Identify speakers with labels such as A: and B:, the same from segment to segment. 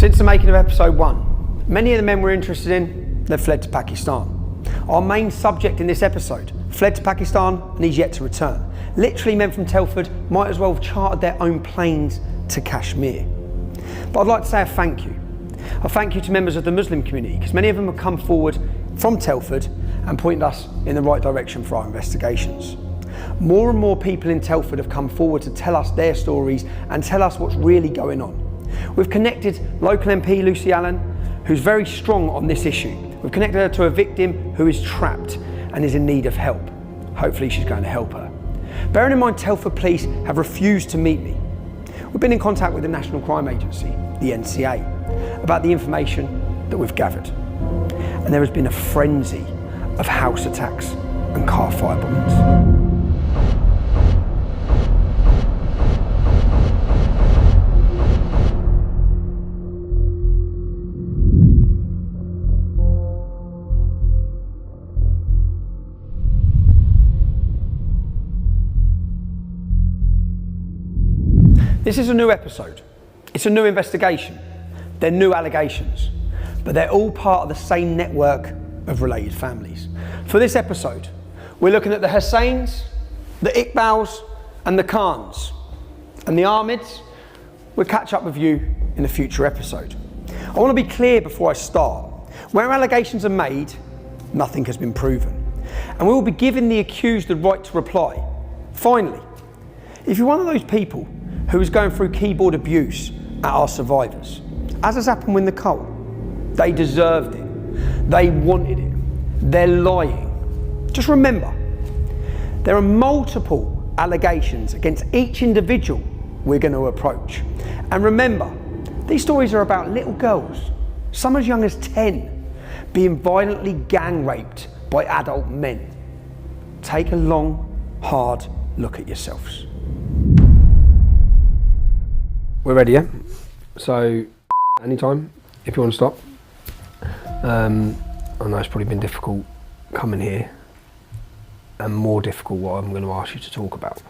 A: Since the making of episode 1, many of the men we're interested in, they've fled to Pakistan. Our main subject in this episode fled to Pakistan and he's yet to return. Literally, men from Telford might as well have chartered their own planes to Kashmir. But I'd like to say a thank you. A thank you to members of the Muslim community, because many of them have come forward from Telford and pointed us in the right direction for our investigations. More and more people in Telford have come forward to tell us their stories and tell us what's really going on. We've connected local MP Lucy Allen, who's very strong on this issue. We've connected her to a victim who is trapped and is in need of help. Hopefully she's going to help her. Bearing in mind Telford Police have refused to meet me, we've been in contact with the National Crime Agency, the NCA, about the information that we've gathered. And there has been a frenzy of house attacks and car fire bombings. This is a new episode. It's a new investigation. They're new allegations, but they're all part of the same network of related families. For this episode, we're looking at the Hussains, the Iqbals, and the Khans. And the Ahmeds, we'll catch up with you in a future episode. I want to be clear before I start. Where allegations are made, nothing has been proven. And we will be giving the accused the right to reply. Finally, if you're one of those people who is going through keyboard abuse at our survivors, as has happened with Nicole, they deserved it. They wanted it. They're lying. Just remember, there are multiple allegations against each individual we're going to approach. And remember, these stories are about little girls, some as young as 10, being violently gang raped by adult men. Take a long, hard look at yourselves. We're ready, yeah? So, anytime, if you want to stop. I know it's probably been difficult coming here, and more difficult what I'm going to ask you to talk about.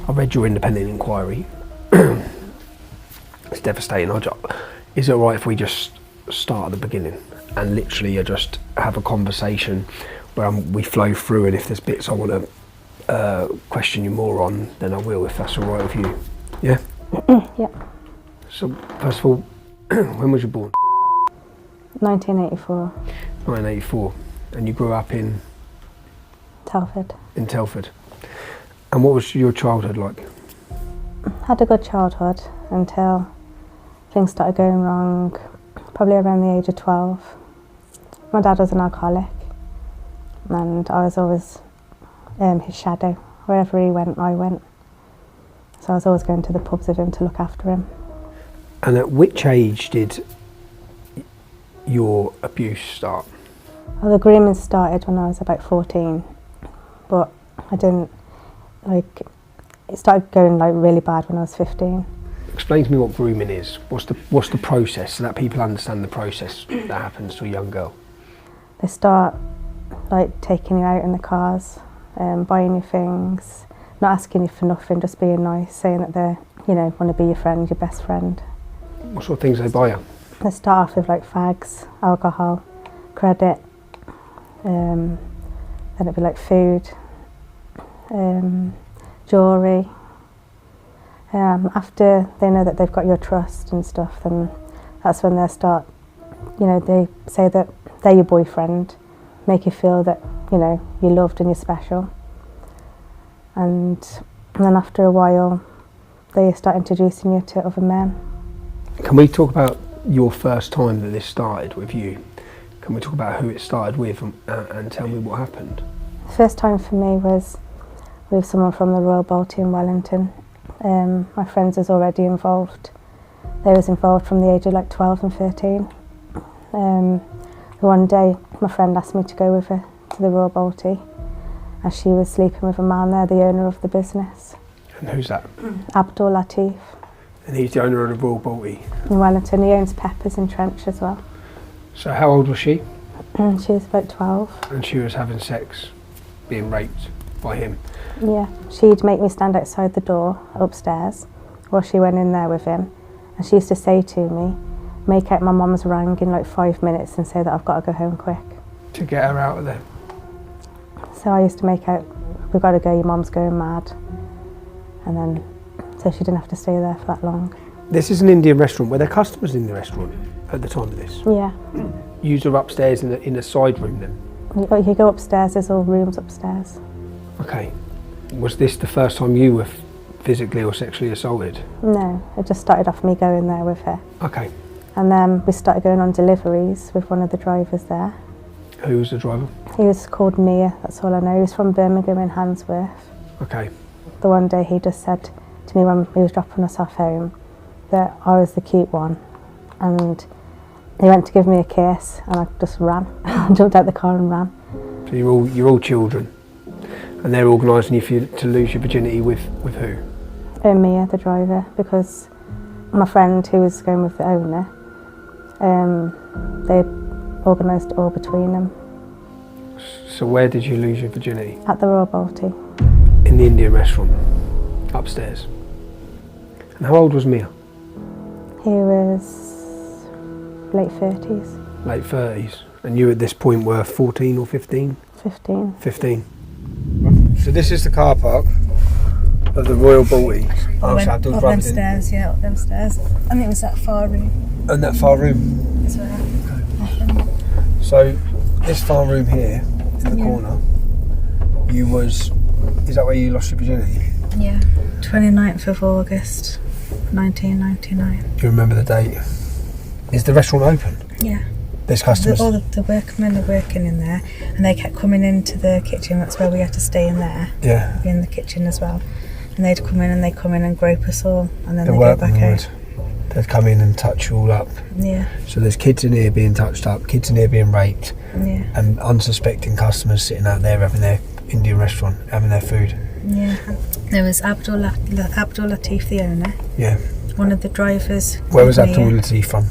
A: I read your independent inquiry. It's devastating. Is it alright if we just start at the beginning and literally just have a conversation where we flow through, and if there's bits I want to question you more on, then I will, if that's alright with you. Yeah?
B: Yeah.
A: So, first of all, when was you born?
B: 1984.
A: 1984. And you grew up in?
B: Telford.
A: In Telford. And what was your childhood like?
B: Had a good childhood until things started going wrong, probably around the age of 12. My dad was an alcoholic, and I was always his shadow. Wherever he went, I went. So I was always going to the pubs with him to look after him.
A: And at which age did your abuse start?
B: Well, the grooming started when I was about 14, but I didn't, it started going really bad when I was 15.
A: Explain to me what grooming is. What's the process, so that people understand the process that happens to a young girl?
B: They start taking you out in the cars, buying you things, not asking you for nothing, just being nice, saying that they, want to be your friend, your best friend.
A: What sort of things they buy you?
B: They start off with fags, alcohol, credit, then it'd be food, jewellery. After they know that they've got your trust and stuff, then that's when they start, they say that they're your boyfriend, make you feel that, you're loved and you're special. And then after a while, they start introducing you to other men.
A: Can we talk about your first time that this started with you? Can we talk about who it started with and tell me what happened?
B: The first time for me was with someone from the Royal Balti in Wellington. My friends was already involved. They was involved from the age of 12 and 13. One day, my friend asked me to go with her to the Royal Balti, as she was sleeping with a man there, the owner of the business.
A: And who's that?
B: Abdul Latif.
A: And he's the owner of the Royal Balti?
B: In Wellington. He owns Peppers in Trench as well.
A: So how old was she?
B: She was about 12.
A: And she was having sex, being raped by him?
B: Yeah. She'd make me stand outside the door upstairs while she went in there with him. And she used to say to me, make out my mum's rang in like 5 minutes and say that I've got to go home quick.
A: To get her out of there.
B: So I used to make out, we've got to go, your mum's going mad. And then, so she didn't have to stay there for that long.
A: This is an Indian restaurant. Were there customers in the restaurant at the time of this?
B: Yeah.
A: You were upstairs in a side room then?
B: You go upstairs, there's all rooms upstairs.
A: Okay. Was this the first time you were physically or sexually assaulted?
B: No, it just started off me going there with her.
A: Okay.
B: And then we started going on deliveries with one of the drivers there.
A: Who was the driver?
B: He was called Mia, that's all I know. He was from Birmingham in Handsworth.
A: Okay.
B: The one day he just said to me when he was dropping us off home that I was the cute one. And he went to give me a kiss and I just ran. I jumped out the car and ran.
A: So you're all children, and they're organising you to lose your virginity with who?
B: Mia, the driver, because my friend who was going with the owner, they organised it all between them.
A: So where did you lose your virginity?
B: At the Royal Balti.
A: In the Indian restaurant, upstairs. And how old was Mia?
B: He was late 30s.
A: Late 30s. And you at this point were 14 or 15?
B: 15.
A: 15. So this is the car park of the Royal Balti.
C: Up them stairs, yeah, up them stairs. I think it was that far room.
A: And that far room?
C: That's where it happened.
A: So this far room here, in the corner, is that where you lost your virginity?
C: Yeah. 29th of August, 1999.
A: Do you remember the date? Is the restaurant open?
C: Yeah.
A: There's customers?
C: All the workmen are working in there, and they kept coming into the kitchen. That's where we had to stay in there.
A: Yeah.
C: Be in the kitchen as well. And they'd come in and grope us all, and then
A: The
C: they'd go back
A: workmen
C: out.
A: they'd come in and touch you all up.
C: Yeah.
A: So there's kids in here being touched up, kids in here being raped,
C: Yeah.
A: and unsuspecting customers sitting out there having their Indian restaurant, having their food.
C: Yeah. There was Abdul Latif, the owner.
A: Yeah.
C: One of the drivers.
A: Where was Abdul Latif from?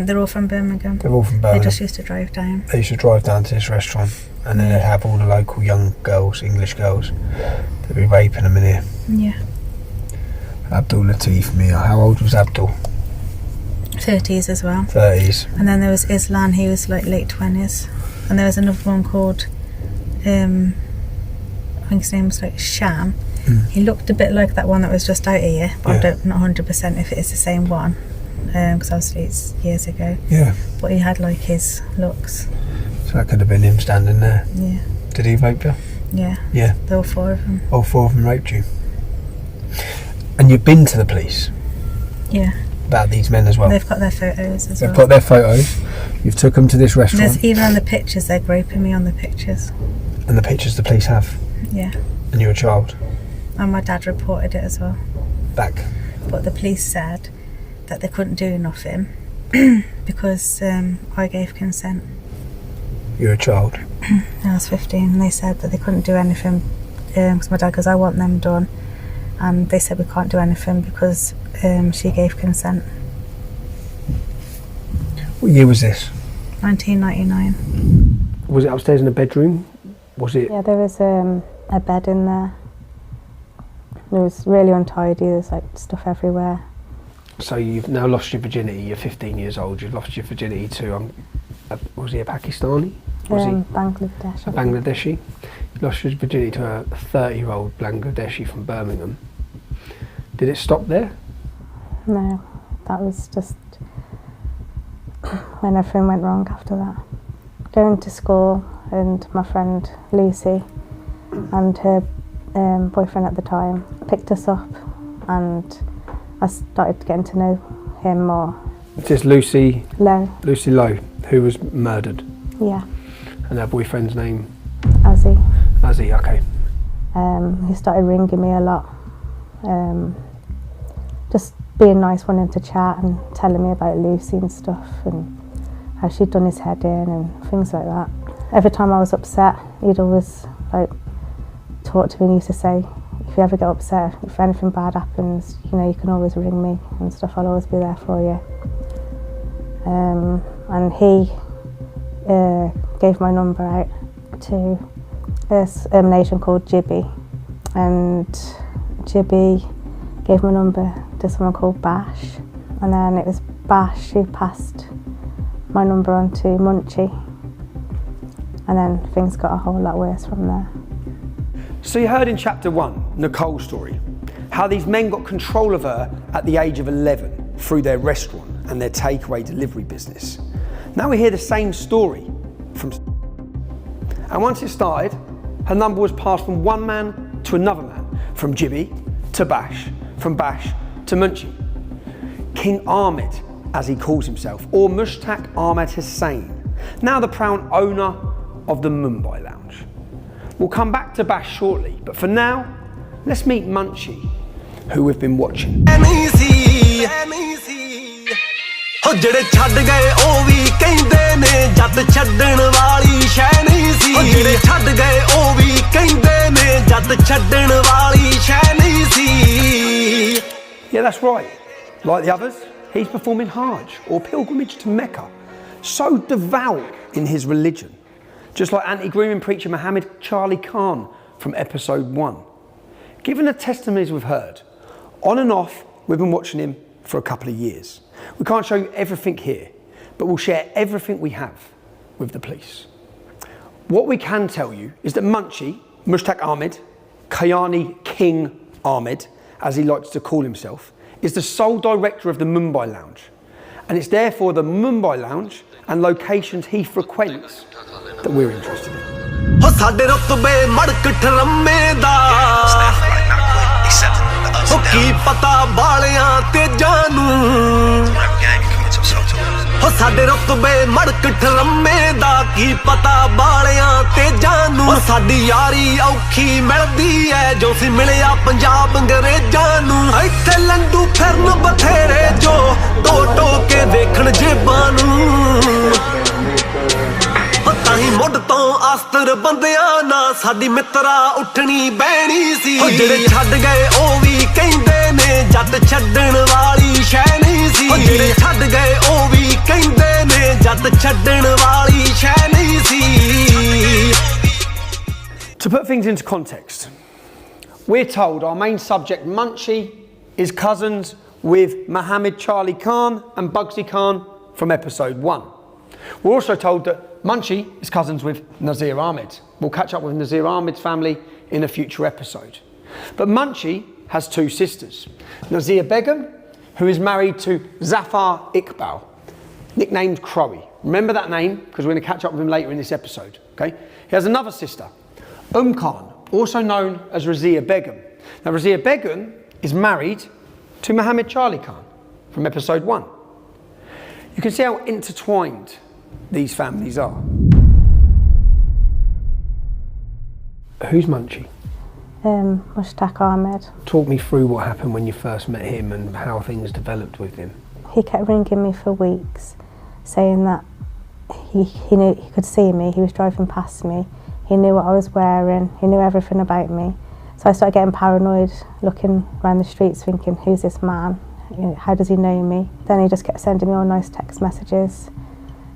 C: They're all from Birmingham.
A: They're all from
C: They
A: Birmingham.
C: just used to drive down.
A: They used to drive down to this restaurant, and then they'd have all the local young girls, English girls, they'd be raping them in here.
C: Yeah.
A: Abdul Latif, Mia. How old was Abdul?
C: 30s as well.
A: 30s.
C: And then there was Islan, he was like late 20s. And there was another one called, I think his name was like Sham. He looked a bit like that one that was just out here, but I'm not 100% if it is the same one, because obviously it's years ago.
A: Yeah.
C: But he had like his looks.
A: So that could have been him standing there.
C: Yeah.
A: Did he rape you?
C: Yeah.
A: Yeah.
C: There were 4 of them.
A: All 4 of them raped you. And you've been to the police
C: Yeah.
A: about these men as well?
C: They've got their photos as
A: They've
C: well.
A: got their photos. You've took them to this restaurant.
C: There's even on the pictures, they're groping me on the pictures.
A: And the pictures the police have.
C: Yeah.
A: And you're a child.
C: And my dad reported it as well.
A: Back.
C: But the police said that they couldn't do nothing because I gave consent.
A: You're a child.
C: I was 15 and they said that they couldn't do anything because my dad goes, I want them done. And they said we can't do anything because she gave consent.
A: What year was this?
C: 1999.
A: Was it upstairs in a bedroom? Was it?
B: Yeah, there was a bed in there. It was really untidy, there's like stuff everywhere.
A: So you've now lost your virginity, you're 15 years old, you've lost your virginity to, was he a Pakistani? Was he
B: Bangladesh.
A: a Bangladeshi? You lost your virginity to a 30-year-old Bangladeshi from Birmingham. Did it stop there?
B: No, that was just when everything went wrong after that. Going to school and my friend Lucy and her boyfriend at the time picked us up and I started getting to know him more.
A: It's just Lucy
B: Lowe.
A: who was murdered.
B: Yeah.
A: And her boyfriend's name?
B: Azzy.
A: Azzy, okay.
B: He started ringing me a lot. Just being nice, wanting to chat and telling me about Lucy and stuff and how she'd done his head in and things like that. Every time I was upset, he'd always like talk to me and used to say, if you ever get upset, if anything bad happens, you know, you can always ring me and stuff, I'll always be there for you. And he gave my number out to a nation called Jibby, and Jibby gave my number to someone called Bash, and then it was Bash, who passed my number on to Munchie, and then things got a whole lot worse from there.
A: So you heard in chapter 1, Nicole's story, how these men got control of her at the age of 11 through their restaurant and their takeaway delivery business. Now we hear the same story from... And once it started, her number was passed from one man to another man, from Jibby to Bash, from Bash to Munchie. King Ahmed, as he calls himself, or Mushtaq Ahmed Hussain, now the proud owner of the Mumbai Lounge. We'll come back to Bash shortly, but for now, let's meet Munchie, who we've been watching.
D: ਜਿਹੜੇ ਛੱਡ ਗਏ ਉਹ ਵੀ ਕਹਿੰਦੇ ਨੇ ਜਦ ਛੱਡਣ ਵਾਲੀ ਸ਼ੈ ਨਹੀਂ ਸੀ ਜਿਹੜੇ ਛੱਡ ਗਏ ਉਹ ਵੀ ਕਹਿੰਦੇ ਨੇ ਜਦ ਛੱਡਣ ਵਾਲੀ ਸ਼ੈ ਨਹੀਂ ਸੀ
A: Yeah, that's right. Like the others, he's performing Hajj or pilgrimage to Mecca, so devout in his religion, just like anti-grooming preacher Muhammad Charlie Khan from episode 1. Given the testimonies we've heard, on and off, we've been watching him for a couple of years. We can't show you everything here, but we'll share everything we have with the police. What we can tell you is that Munchie, Mushtaq Ahmed, Kayani King Ahmed, as he likes to call himself, is the sole director of the Mumbai Lounge. And it's therefore the Mumbai Lounge and locations he frequents that we're interested in.
D: ਸਾਡੇ ਰੁਤਬੇ ਮੜਕ ਠਰਮੇ ਦਾ ਕੀ ਪਤਾ ਬਾਲਿਆਂ ਤੇਜਾਂ ਨੂੰ ਸਾਡੇ ਰੁਤਬੇ ਮੜਕ ਠਰਮੇ ਦਾ ਕੀ ਪਤਾ ਬਾਲਿਆਂ ਤੇਜਾਂ ਨੂੰ ਸਾਡੀ ਯਾਰੀ ਔਖੀ ਮਿਲਦੀ ਐ ਜੋ ਸੀ ਮਿਲਿਆ ਪੰਜਾਬ ਅੰਗਰੇਜ਼ਾਂ ਨੂੰ ਇੱਥੇ ਲੰਡੂ ਫਿਰਨ ਬਥੇਰੇ ਜੋ ਟੋ ਟੋ ਕੇ ਦੇਖਣ ਜੇਬਾਂ ਨੂੰ ਤਾਹੀਂ ਮੁੱਢ ਤੋਂ ਆਸਤਰ ਬੰਦਿਆਂ ਨਾ ਸਾਡੀ ਮਿੱਤਰਾ ਉੱਠਣੀ ਬਹਿਣੀ ਸੀ ਜਿਹੜੇ ਛੱਡ ਗਏ ਉਹ ਵੀ ਕਹਿੰਦੇ ਨੇ ਜਦ ਛੱਡਣ ਵਾਲੀ ਸ਼ੈ ਨਹੀਂ ਸੀ ਜਿਹੜੇ ਛੱਡ ਗਏ ਉਹ ਵੀ ਕਹਿੰਦੇ ਨੇ ਜਦ ਛੱਡਣ ਵਾਲੀ ਸ਼ੈ ਨਹੀਂ ਸੀ
A: To put things into context, we're told our main subject, Munchie, is cousins with Muhammad Charlie Khan and Bugsy Khan from episode 1. We're also told that Munchie is cousins with Nazir Ahmed. We'll catch up with Nazir Ahmed's family in a future episode. But Munchie has two sisters. Nazir Begum, who is married to Zafar Iqbal, nicknamed Crowy. Remember that name because we're going to catch up with him later in this episode. Okay? He has another sister, Khan, also known as Razia Begum. Now Razia Begum is married to Muhammad Charlie Khan from episode 1. You can see how intertwined these families are. Who's Munchie?
B: Mushtaq Ahmed.
A: Talk me through what happened when you first met him and how things developed with him.
B: He kept ringing me for weeks, saying that he knew he could see me. He was driving past me. He knew what I was wearing. He knew everything about me. So I started getting paranoid, looking around the streets, thinking, "Who's this man? How does he know me?" Then he just kept sending me all nice text messages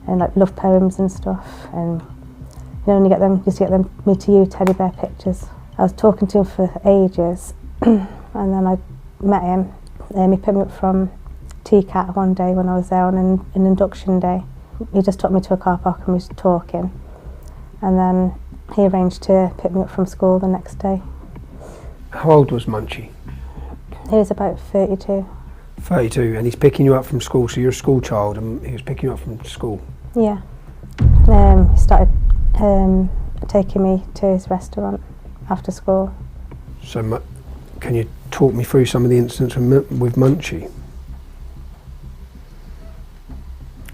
B: and like love poems and stuff. And you know, when you get them, just get them me to you teddy bear pictures. I was talking to him for ages, and then I met him. He picked me up from TCAT one day when I was there on an induction day. He just took me to a car park and we was talking, and then he arranged to pick me up from school the next day.
A: How old was Munchie?
B: He was about 32.
A: 32, and he's picking you up from school, so you're a school child and he was picking you up from school.
B: Yeah. He started taking me to his restaurant after school.
A: So can you talk me through some of the incidents with Munchie?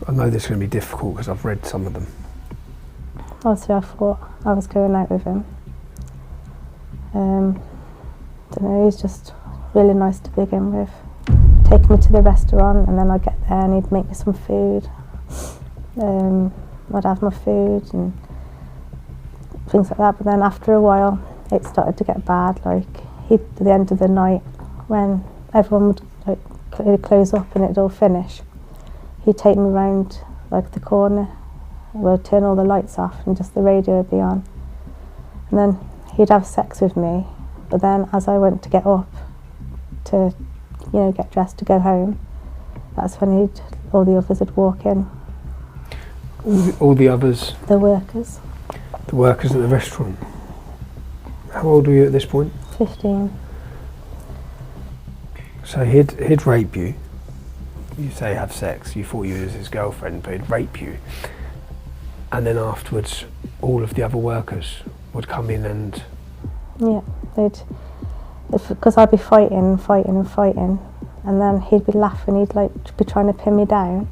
A: I know this is going to be difficult because I've read some of them.
B: Obviously I thought I was going out with him. Don't know, he was just really nice to begin with. Take me to the restaurant and then I'd get there and he'd make me some food. I'd have my food and things like that, but then after a while it started to get bad. Like at the end of the night when everyone would like close up and it'd all finish, he'd take me round like the corner, we'd turn all the lights off and just the radio would be on, and then he'd have sex with me. But then as I went to get up to get dressed to go home, that's when he'd all the others would walk in.
A: All the others?
B: The workers.
A: The workers at the restaurant. How old were you at this point?
B: 15.
A: So he'd rape you. You say have sex. You thought you was his girlfriend, but he'd rape you. And then afterwards, all of the other workers would come in and...
B: Yeah, because I'd be fighting, and then he'd be laughing, he'd like be trying to pin me down,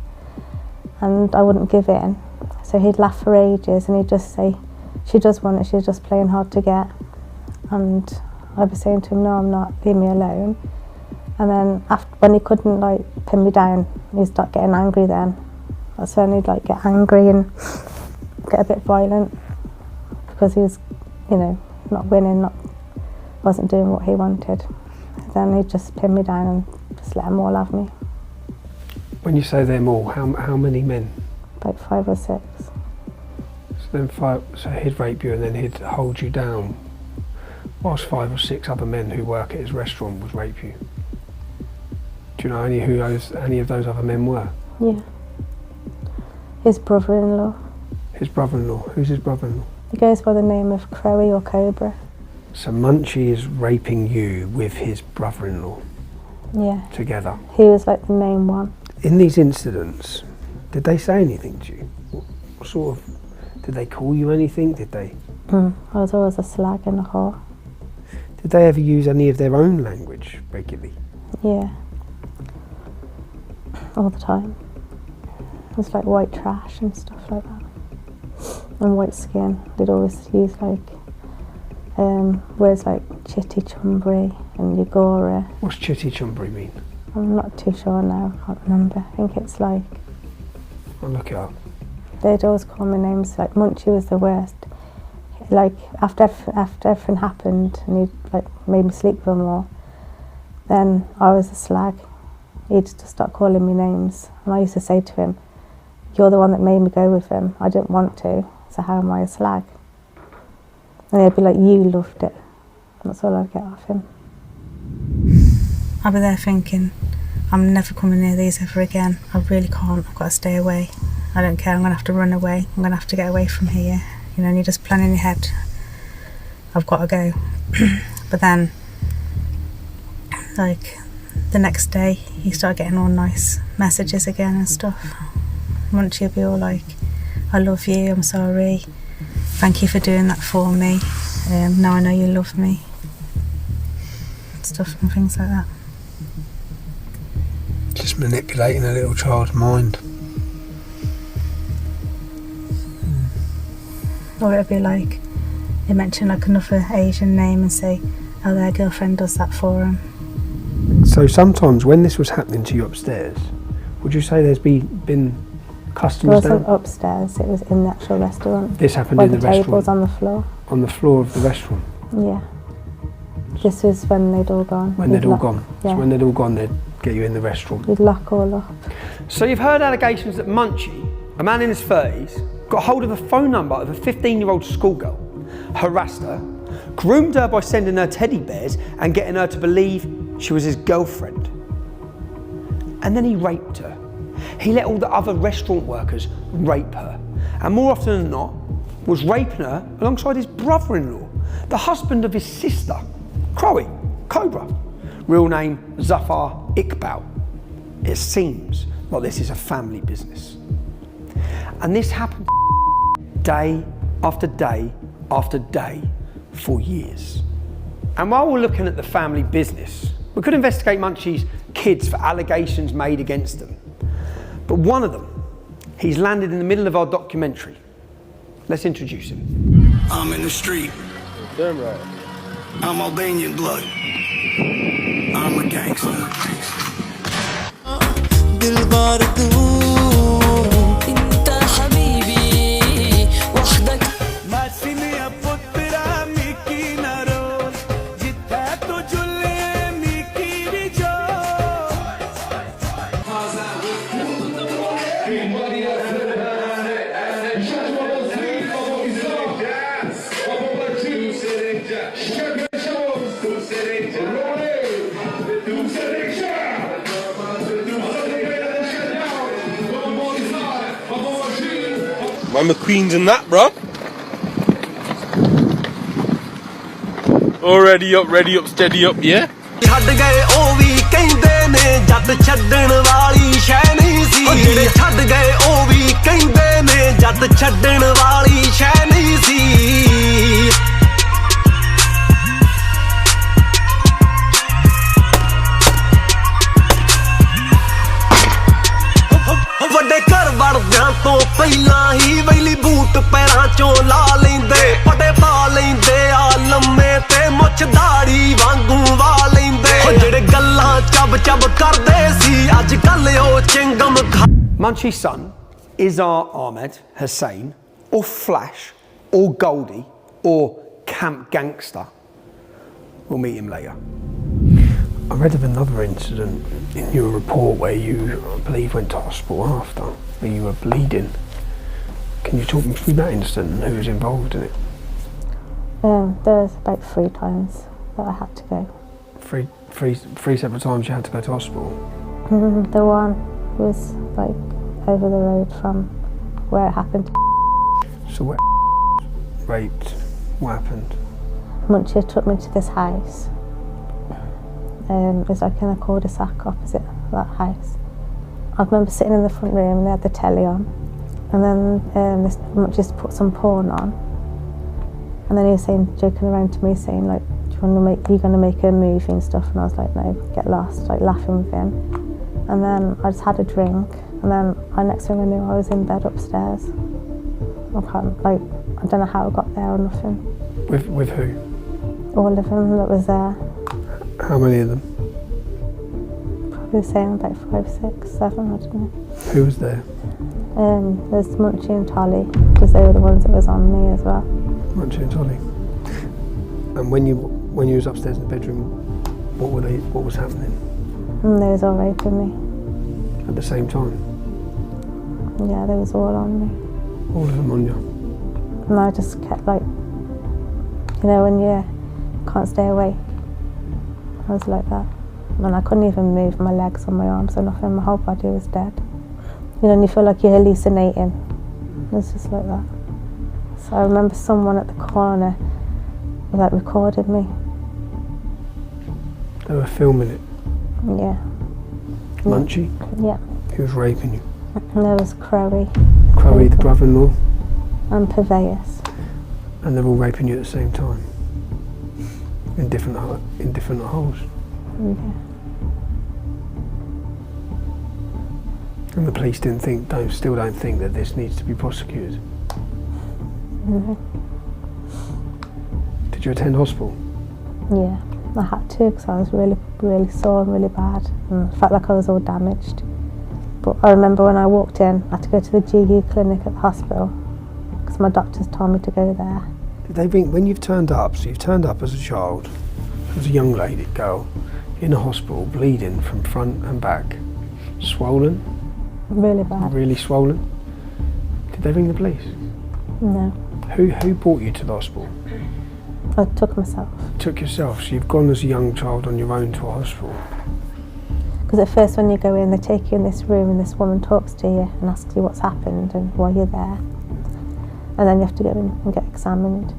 B: and I wouldn't give in. So he'd laugh for ages, and he'd just say, she does want it, she's just playing hard to get. And I'd be saying to him, no, I'm not, leave me alone. And then when he couldn't like pin me down, he'd start getting angry then. That's when he'd like get angry and get a bit violent, because he was, you know, not winning, wasn't doing what he wanted. Then he'd just pin me down and just let them all have me.
A: When you say them all, how many men?
B: About 5 or 6.
A: So he'd rape you and then he'd hold you down whilst 5 or 6 other men who work at his restaurant would rape you. Do you know any of those other men were?
B: Yeah. His brother-in-law.
A: His brother-in-law? Who's his brother-in-law?
B: He goes by the name of Crowy or Cobra.
A: So Munchie is raping you with his brother-in-law?
B: Yeah.
A: Together?
B: He was like the main one.
A: In these incidents, did they say anything to you? What sort of... Did they call you anything? Did they...
B: I was always a slag and a whore.
A: Did they ever use any of their own language regularly?
B: Yeah. All the time. It was like white trash and stuff like that. And white skin. They'd always use like words like chitty chumbry and yagora.
A: What's chitty chumbry mean?
B: I'm not too sure now, I can't remember. I think it's like...
A: I'll look it up.
B: They'd always call me names, like Munchie was the worst. Like after everything happened and he'd like made me sleep with them all, then I was a slag. He'd just start calling me names, and I used to say to him, you're the one that made me go with him, I didn't want to, so how am I a slag? And they'd be like, you loved it. That's all I'd get off him.
C: I'll be there thinking, I'm never coming near these ever again. I really can't, I've got to stay away. I don't care, I'm going to have to run away. I'm going to have to get away from here. You know, and you just plan in your head, I've got to go. But then, like, the next day, you start getting all nice messages again and stuff. Once you'll be all like, I love you, I'm sorry, thank you for doing that for me, now I know you love me. Stuff and things like that.
A: Just manipulating a little child's mind.
C: Or it'd be like, they mention like another Asian name and say, oh, their girlfriend does that for them.
A: So sometimes when this was happening to you upstairs, would you say there's been customers down?
B: It wasn't upstairs, it was in the actual restaurant.
A: This happened in the restaurant?
B: The tables on the floor.
A: On the floor of the restaurant?
B: Yeah. This was when they'd all gone.
A: When they'd all gone?
B: Yeah.
A: So when they'd all gone, they'd get you in the restaurant?
B: We'd lock all up.
A: So you've heard allegations that Munchie, a man in his 30s, got hold of a phone number of a 15-year-old schoolgirl, harassed her, groomed her by sending her teddy bears and getting her to believe she was his girlfriend. And then he raped her. He let all the other restaurant workers rape her. And more often than not, was raping her alongside his brother-in-law, the husband of his sister, Crowy, Cobra. Real name, Zafar Iqbal. It seems like this is a family business. And this happened day after day after day for years. And while we're looking at the family business, we could investigate Munchie's kids for allegations made against them. But one of them, he's landed in the middle of our documentary. Let's introduce him.
E: I'm in the street.
A: Damn right.
E: I'm Albanian blood. I'm a gangster.
F: I'm the Queen's in that, bro. All ready up, steady up, yeah?
D: ਛੱਡ ਗਏ ਉਹ ਵੀ ਕਹਿੰਦੇ ਨੇ ਜੱਟ ਛੱਡਣ ਵਾਲੀ ਸ਼ੈ ਨਹੀਂ ਸੀ ਜਿਹੜੇ ਛੱਡ ਗਏ ਉਹ ਵੀ ਕਹਿੰਦੇ ਨੇ ਜੱਟ ਛੱਡਣ ਵਾਲੀ ਸ਼ੈ ਨਹੀਂ ਸੀ ਵੱਡੇ ਘਰ ਵੜਦਿਆਂ ਤੋਂ ਪਹਿਲਾਂ ਹੀ ਵੈਲੀ ਬੂਟ ਪੈਰਾਂ ਚੋਂ ਲਾ ਲੈਂਦੇ ਪਟੇ ਪਾ ਲੈਂਦੇ ਆ ਲੰਮੇ ਤੇ ਮੁੱਛ ਦਾੜੀ ਵਾਂਗੂ ਵਾ ਲੈਂਦੇ ਜਿਹੜੇ ਗੱਲਾਂ ਚੱਬ ਚੱਬ ਕਰਦੇ ਸੀ ਅੱਜ ਕੱਲ ਉਹ chewing gum
A: Munchie's son is our Ahmed Hussein, or Flash, or Goldie, or Camp Gangster. We'll meet him later. I read of another incident in your report where you, I believe, went to hospital after, where you were bleeding. Can you talk me through that incident and who was involved in it?
B: There was about 3 times that I had to go.
A: Three separate times you had to go to hospital?
B: The one was like over the road from where it happened.
A: So where raped, what happened?
B: Munchie took me to this house. It was like in a cul-de-sac opposite that house. I remember sitting in the front room and they had the telly on, and then this Munchie just put some porn on, and then he was saying, joking around to me, saying like, "You gonna make a movie and stuff?" And I was like, "No, get lost," like laughing with him. And then I just had a drink, and then next thing I knew, I was in bed upstairs. I don't know how I got there or nothing.
A: With who?
B: All of them that was there.
A: How many of them?
B: Probably saying about 5, 6, 7, I don't know.
A: Who was there?
B: There's Munchie and Tolly, because they were the ones that was on me as well.
A: Munchie and Tolly. And when you was upstairs in the bedroom, what was happening?
B: And they was all raping me.
A: At the same time?
B: Yeah, they was all on me.
A: All of them on you?
B: And I just kept like, when you can't stay awake. I was like that. And I couldn't even move my legs or my arms or nothing. My whole body was dead. And you feel like you're hallucinating. It was just like that. So I remember someone at the corner like recorded me.
A: They were filming it?
B: Yeah.
A: Munchie?
B: Yeah.
A: He was raping you?
B: And there was Crowe.
A: Crowe, the brother-in-law?
B: And Purveyor.
A: And they're all raping you at the same time? In different holes?
B: Yeah.
A: And the police still don't think that this needs to be prosecuted?
B: No.
A: Did you attend hospital?
B: Yeah, I had to because I was really, really sore and really bad, and I felt like I was all damaged. But I remember when I walked in, I had to go to the GU clinic at the hospital because my doctors told me to go there.
A: Did they bring, when you've turned up, so you've turned up as a child, as a young girl, in a hospital, bleeding from front and back, swollen?
B: Really bad.
A: Really swollen? Did they ring the police?
B: No.
A: Who brought you to the hospital?
B: I took myself.
A: Took yourself, so you've gone as a young child on your own to a hospital?
B: Because at first when you go in, they take you in this room and this woman talks to you and asks you what's happened and why you're there. And then you have to go in and get examined.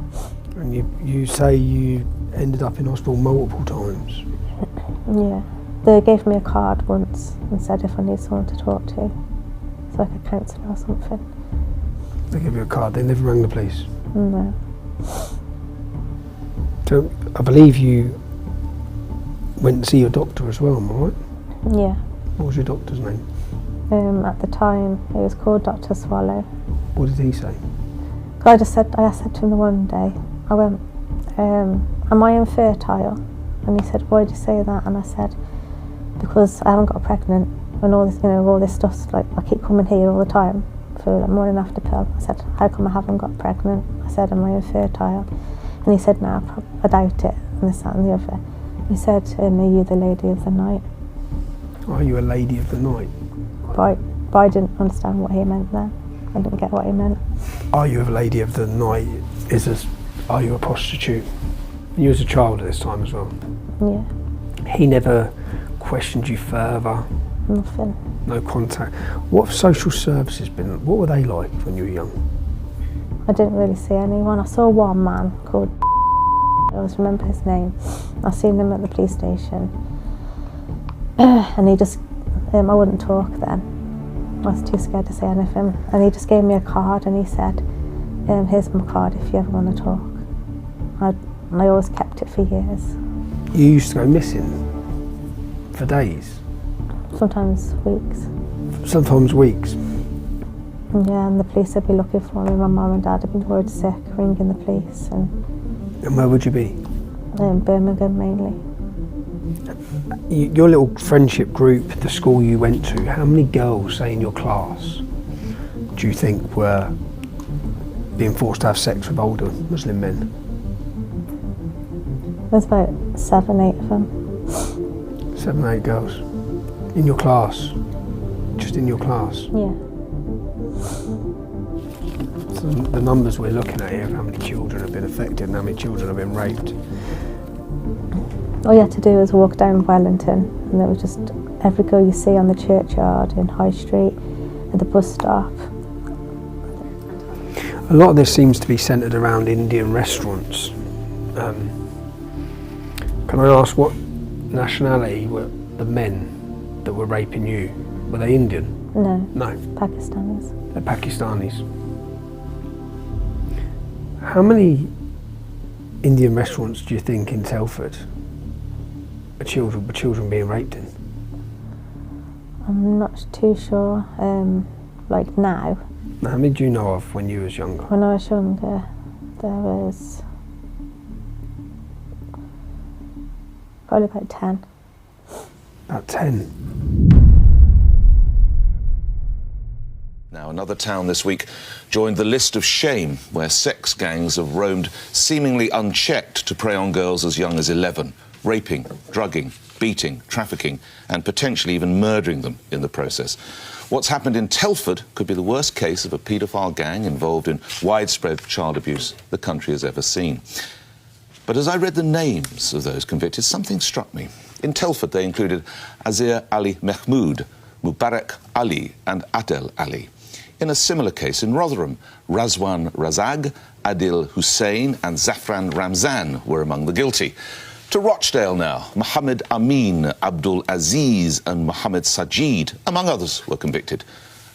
A: And you say you ended up in hospital multiple times?
B: Yeah. They gave me a card once and said if I need someone to talk to, it's like a counsellor or something.
A: They gave you a card, they never rang the police?
B: No.
A: So I believe you went to see your doctor as well, am I right?
B: Yeah.
A: What was your doctor's name?
B: At the time, it was called Dr. Swallow.
A: What did he say?
B: I said to him the one day, I went, am I infertile? And he said, why did you say that? And I said, because I haven't got pregnant and all this, all this stuff's like, I keep coming here all the time for like morning after pill. I said, how come I haven't got pregnant? I said, am I infertile? And he said, no, I doubt it, and this, that and the other. He said, are you the lady of the night?
A: Are you a lady of the night?
B: But I didn't understand what he meant then. I didn't get what he meant.
A: Are you a lady of the night? Are you a prostitute? You was a child at this time as well?
B: Yeah.
A: He never questioned you further?
B: Nothing.
A: No contact? What have social services been, what were they like when you were young?
B: I didn't really see anyone. I saw one man called I always remember his name. I seen him at the police station. And he just, I wouldn't talk then. I was too scared to say anything. And he just gave me a card and he said, here's my card if you ever want to talk. And I always kept it for years.
A: You used to go missing for days?
B: Sometimes weeks.
A: Sometimes weeks?
B: Yeah, and the police would be looking for me. My mum and dad had been worried sick, ringing the police.
A: And where would you be?
B: In Birmingham mainly.
A: Your little friendship group, the school you went to, how many girls, say in your class, do you think were being forced to have sex with older Muslim men?
B: There's about 7, 8 of them.
A: 7, 8 girls? In your class? Just in your class?
B: Yeah.
A: So the numbers we're looking at here of how many children have been affected and how many children have been raped.
B: All you had to do was walk down Wellington and there was just every girl you see on the churchyard, in High Street, at the bus stop.
A: A lot of this seems to be centred around Indian restaurants. Can I ask what nationality were the men that were raping you? Were they Indian?
B: No.
A: No.
B: Pakistanis.
A: They're Pakistanis. How many Indian restaurants do you think in Telford are children being raped in?
B: I'm not too sure. Like now.
A: How many do you know of when you was younger?
B: When I was younger, there was probably about 10.
A: About 10.
G: Now, another town this week joined the list of shame where sex gangs have roamed seemingly unchecked to prey on girls as young as 11, raping, drugging, beating, trafficking, and potentially even murdering them in the process. What's happened in Telford could be the worst case of a paedophile gang involved in widespread child abuse the country has ever seen. But as I read the names of those convicted, something struck me. In Telford, they included Azir Ali Mahmood, Mubarak Ali, and Adel Ali. In a similar case in Rotherham, Razwan Razag, Adil Hussein, and Zafran Ramzan were among the guilty. To Rochdale now, Mohammed Amin, Abdul Aziz, and Mohammed Sajid, among others, were convicted.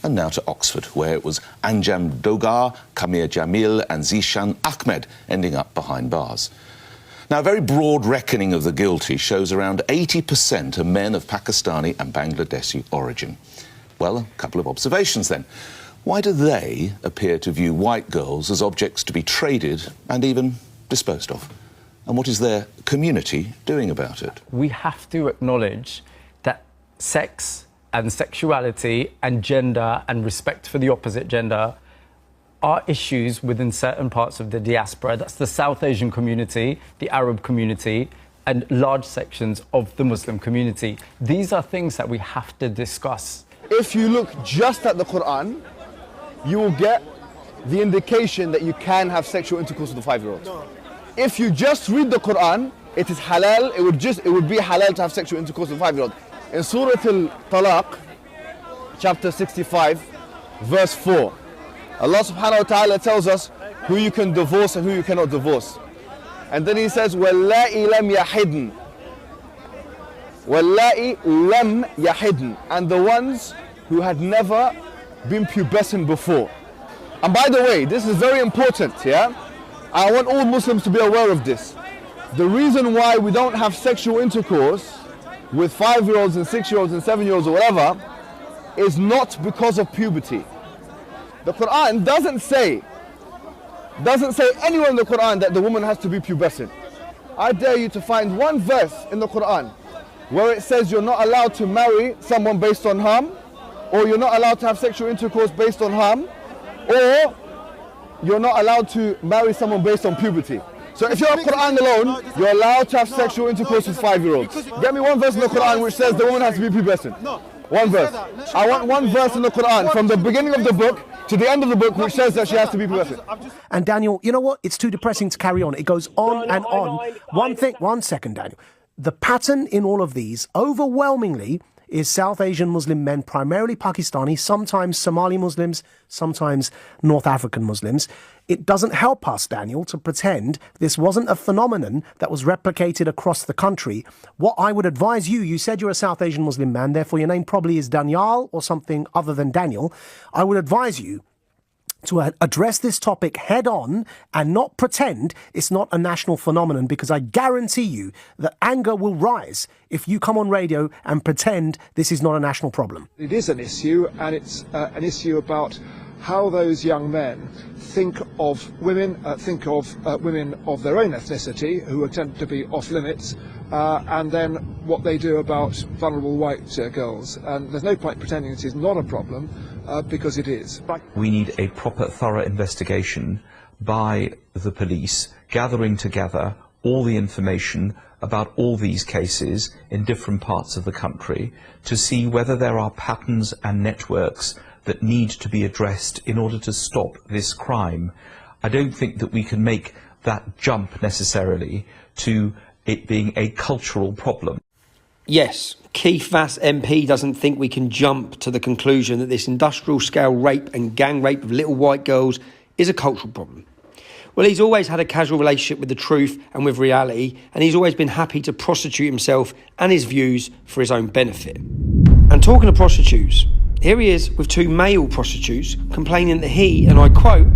G: And now to Oxford, where it was Anjam Dogar, Kamir Jamil, and Zishan Ahmed ending up behind bars. Now, a very broad reckoning of the guilty shows around 80% are men of Pakistani and Bangladeshi origin. Well, a couple of observations then. Why do they appear to view white girls as objects to be traded and even disposed of? And what is their community doing about it?
H: We have to acknowledge that sex and sexuality and gender and respect for the opposite gender are issues within certain parts of the diaspora. That's the South Asian community, the Arab community, and large sections of the Muslim community. These are things that we have to discuss.
I: If you look just at the Quran, you will get the indication that you can have sexual intercourse with a 5-year-old. If you just read the Quran, it is halal, it would be halal to have sexual intercourse with a 5-year-old. In Surah Al-Talaq, chapter 65, verse 4, Allah subhanahu wa ta'ala tells us who you can divorce and who you cannot divorce. And then he says, وَاللَّائِ لَمْ يَحِدْنَ. وَاللَّائِ لَمْ يَحِدْنَ. And the ones who had never been pubescent before. And by the way, this is very important, yeah? I want all Muslims to be aware of this. The reason why we don't have sexual intercourse with 5-year-olds and 6-year-olds and 7-year-olds or whatever is not because of puberty. The Quran doesn't say anywhere in the Quran that the woman has to be pubescent. I dare you to find one verse in the Quran where it says you're not allowed to marry someone based on harm, or you're not allowed to have sexual intercourse based on harm, or you're not allowed to marry someone based on puberty. So if you're on Quran alone, you're allowed to have sexual intercourse with 5-year-olds. Get me one verse in the Quran which says the woman has to be pubescent. One verse. I want one verse in the Quran from the beginning of the book to the end of the book which says that she has to be pubescent.
J: And Daniel, you know what? It's too depressing to carry on. It goes on and on. One second, Daniel. The pattern in all of these, overwhelmingly, is South Asian Muslim men, primarily Pakistani, sometimes Somali Muslims, sometimes North African Muslims. It doesn't help us, Daniel, to pretend this wasn't a phenomenon that was replicated across the country. What I would advise you said you're a South Asian Muslim man, therefore your name probably is Daniel or something other than Daniel. I would advise you to address this topic head on and not pretend it's not a national phenomenon, because I guarantee you that anger will rise if you come on radio and pretend this is not a national problem.
K: It is an issue, and it's an issue about how those young men think of women, women of their own ethnicity who attempt to be off limits, and then what they do about vulnerable white girls. And there's no point pretending it is not a problem, because it is.
L: We need a proper, thorough investigation by the police, gathering together all the information about all these cases in different parts of the country to see whether there are patterns and networks that need to be addressed in order to stop this crime. I don't think that we can make that jump necessarily to it being a cultural problem.
A: Yes, Keith Vass MP doesn't think we can jump to the conclusion that this industrial scale rape and gang rape of little white girls is a cultural problem. Well, he's always had a casual relationship with the truth and with reality, and he's always been happy to prostitute himself and his views for his own benefit. And talking of prostitutes, here he is with two male prostitutes complaining that he, and I quote,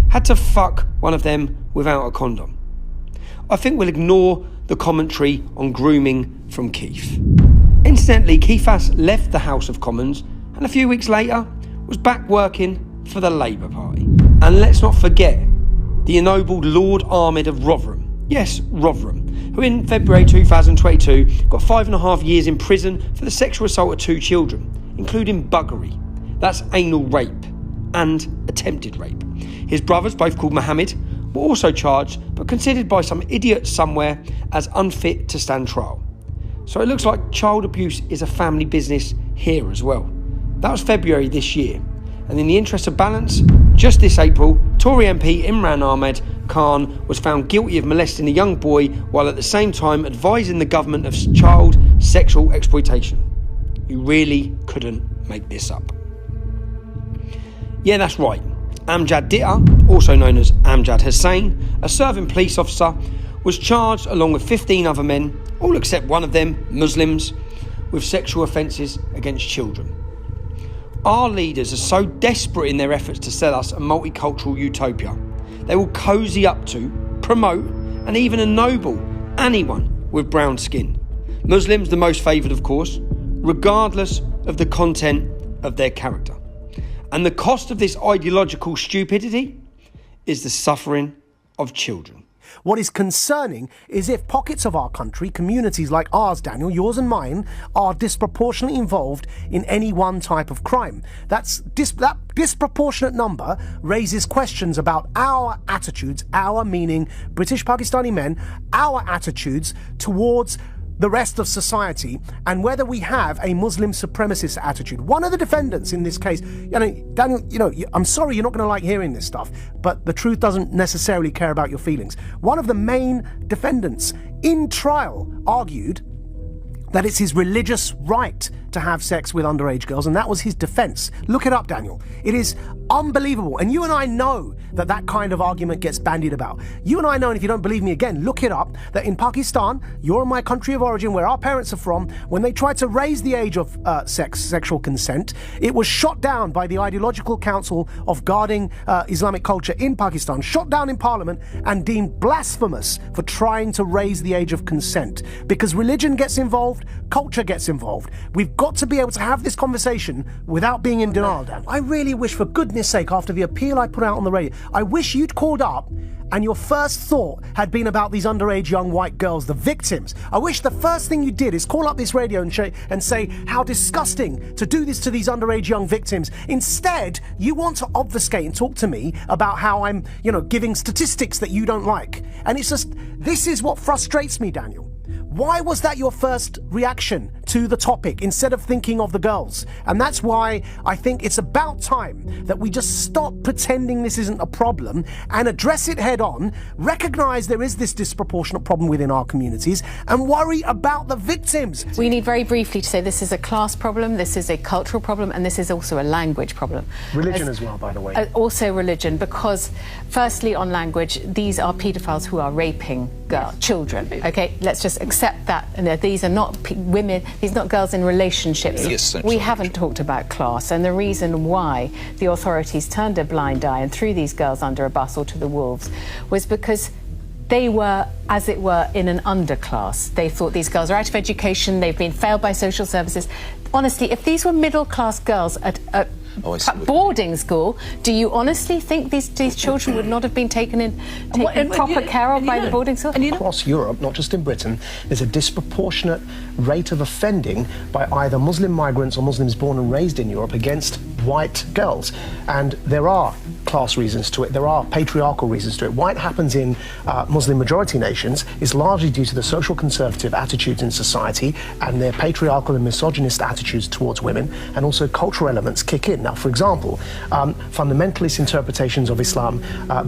A: had to fuck one of them without a condom. I think we'll ignore the commentary on grooming from Keith. Incidentally, Keith Vass left the House of Commons and a few weeks later was back working for the Labour Party. And let's not forget the ennobled Lord Ahmed of Rotherham. Yes, Rotherham, who in February 2022 got 5.5 years in prison for the sexual assault of 2 children, including buggery. That's anal rape and attempted rape. His brothers, both called Mohammed, were also charged but considered by some idiot somewhere as unfit to stand trial. So it looks like child abuse is a family business here as well. That was February this year. And in the interest of balance, just this April, Tory MP Imran Ahmed Khan was found guilty of molesting a young boy while at the same time advising the government of child sexual exploitation. You really couldn't make this up. Yeah, that's right. Amjad Ditta, also known as Amjad Hussain, a serving police officer, was charged along with 15 other men, all except one of them, Muslims, with sexual offences against children. Our leaders are so desperate in their efforts to sell us a multicultural utopia, they will cosy up to, promote and even ennoble anyone with brown skin. Muslims the most favoured, of course, regardless of the content of their character. And the cost of this ideological stupidity is the suffering of children.
J: What is concerning is if pockets of our country, communities like ours, Daniel, yours and mine, are disproportionately involved in any one type of crime. That disproportionate number raises questions about our attitudes, our meaning British Pakistani men, our attitudes towards the rest of society, and whether we have a Muslim supremacist attitude. One of the defendants in this case, Daniel, I'm sorry you're not going to like hearing this stuff, but the truth doesn't necessarily care about your feelings. One of the main defendants in trial argued that it's his religious right to have sex with underage girls, and that was his defense. Look it up, Daniel. It is unbelievable. And you and I know that that kind of argument gets bandied about. You and I know, and if you don't believe me again, look it up, that in Pakistan, your and my country of origin, where our parents are from, when they tried to raise the age of sexual consent, it was shot down by the Ideological Council of Guarding Islamic Culture in Pakistan, shot down in Parliament and deemed blasphemous for trying to raise the age of consent. Because religion gets involved, culture gets involved. We've got to be able to have this conversation without being in denial, Dan. I really wish, for goodness sake, after the appeal I put out on the radio, I wish you'd called up and your first thought had been about these underage young white girls, the victims. I wish the first thing you did is call up this radio and say how disgusting to do this to these underage young victims. Instead, you want to obfuscate and talk to me about how I'm, giving statistics that you don't like. And it's just, this is what frustrates me, Daniel. Why was that your first reaction to the topic instead of thinking of the girls? And that's why I think it's about time that we just stop pretending this isn't a problem and address it head on, recognise there is this disproportionate problem within our communities, and worry about the victims.
M: We need very briefly to say this is a class problem, this is a cultural problem, and this is also a language problem.
J: Religion as well, by the way.
M: Also religion, because firstly on language, these are paedophiles who are raping children. Okay, let's just accept that. And these are not women, these are not girls in relationships.
G: Yes,
M: we haven't talked about class, and the reason why the authorities turned a blind eye and threw these girls under a bus or to the wolves was because they were, as it were, in an underclass. They thought these girls are out of education, they've been failed by social services. Honestly, if these were middle-class girls at boarding school, do you honestly think these children would not have been taken proper care of by the boarding school?
J: Across Europe, not just in Britain, there's a disproportionate rate of offending by either Muslim migrants or Muslims born and raised in Europe against white girls. And there are class reasons to it, there are patriarchal reasons to it. Why it happens in Muslim majority nations is largely due to the social conservative attitudes in society and their patriarchal and misogynist attitudes towards women, and also cultural elements kick in. Now, for example, fundamentalist interpretations of Islam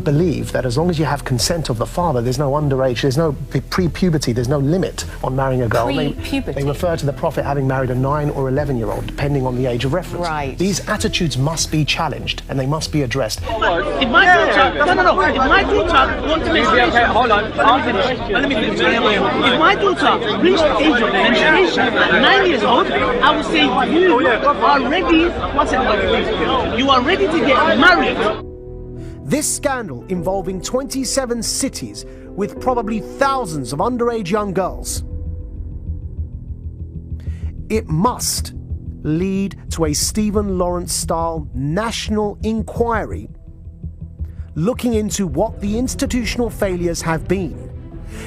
J: believe that as long as you have consent of the father, there's no underage, there's no pre-puberty, there's no limit on marrying a girl. They refer to the Prophet having married a 9 or 11-year-old, depending on the age of reference.
M: Right.
J: These attitudes must be challenged and they must be addressed.
N: If my daughter, if my daughter wants to make hold on, let me finish. If my daughter reached the age of menstruation at 9 years old, I would say you are ready. What's it? You are ready to get married.
J: This scandal involving 27 cities with probably thousands of underage young girls, it must lead to a Stephen Lawrence-style national inquiry looking into what the institutional failures have been.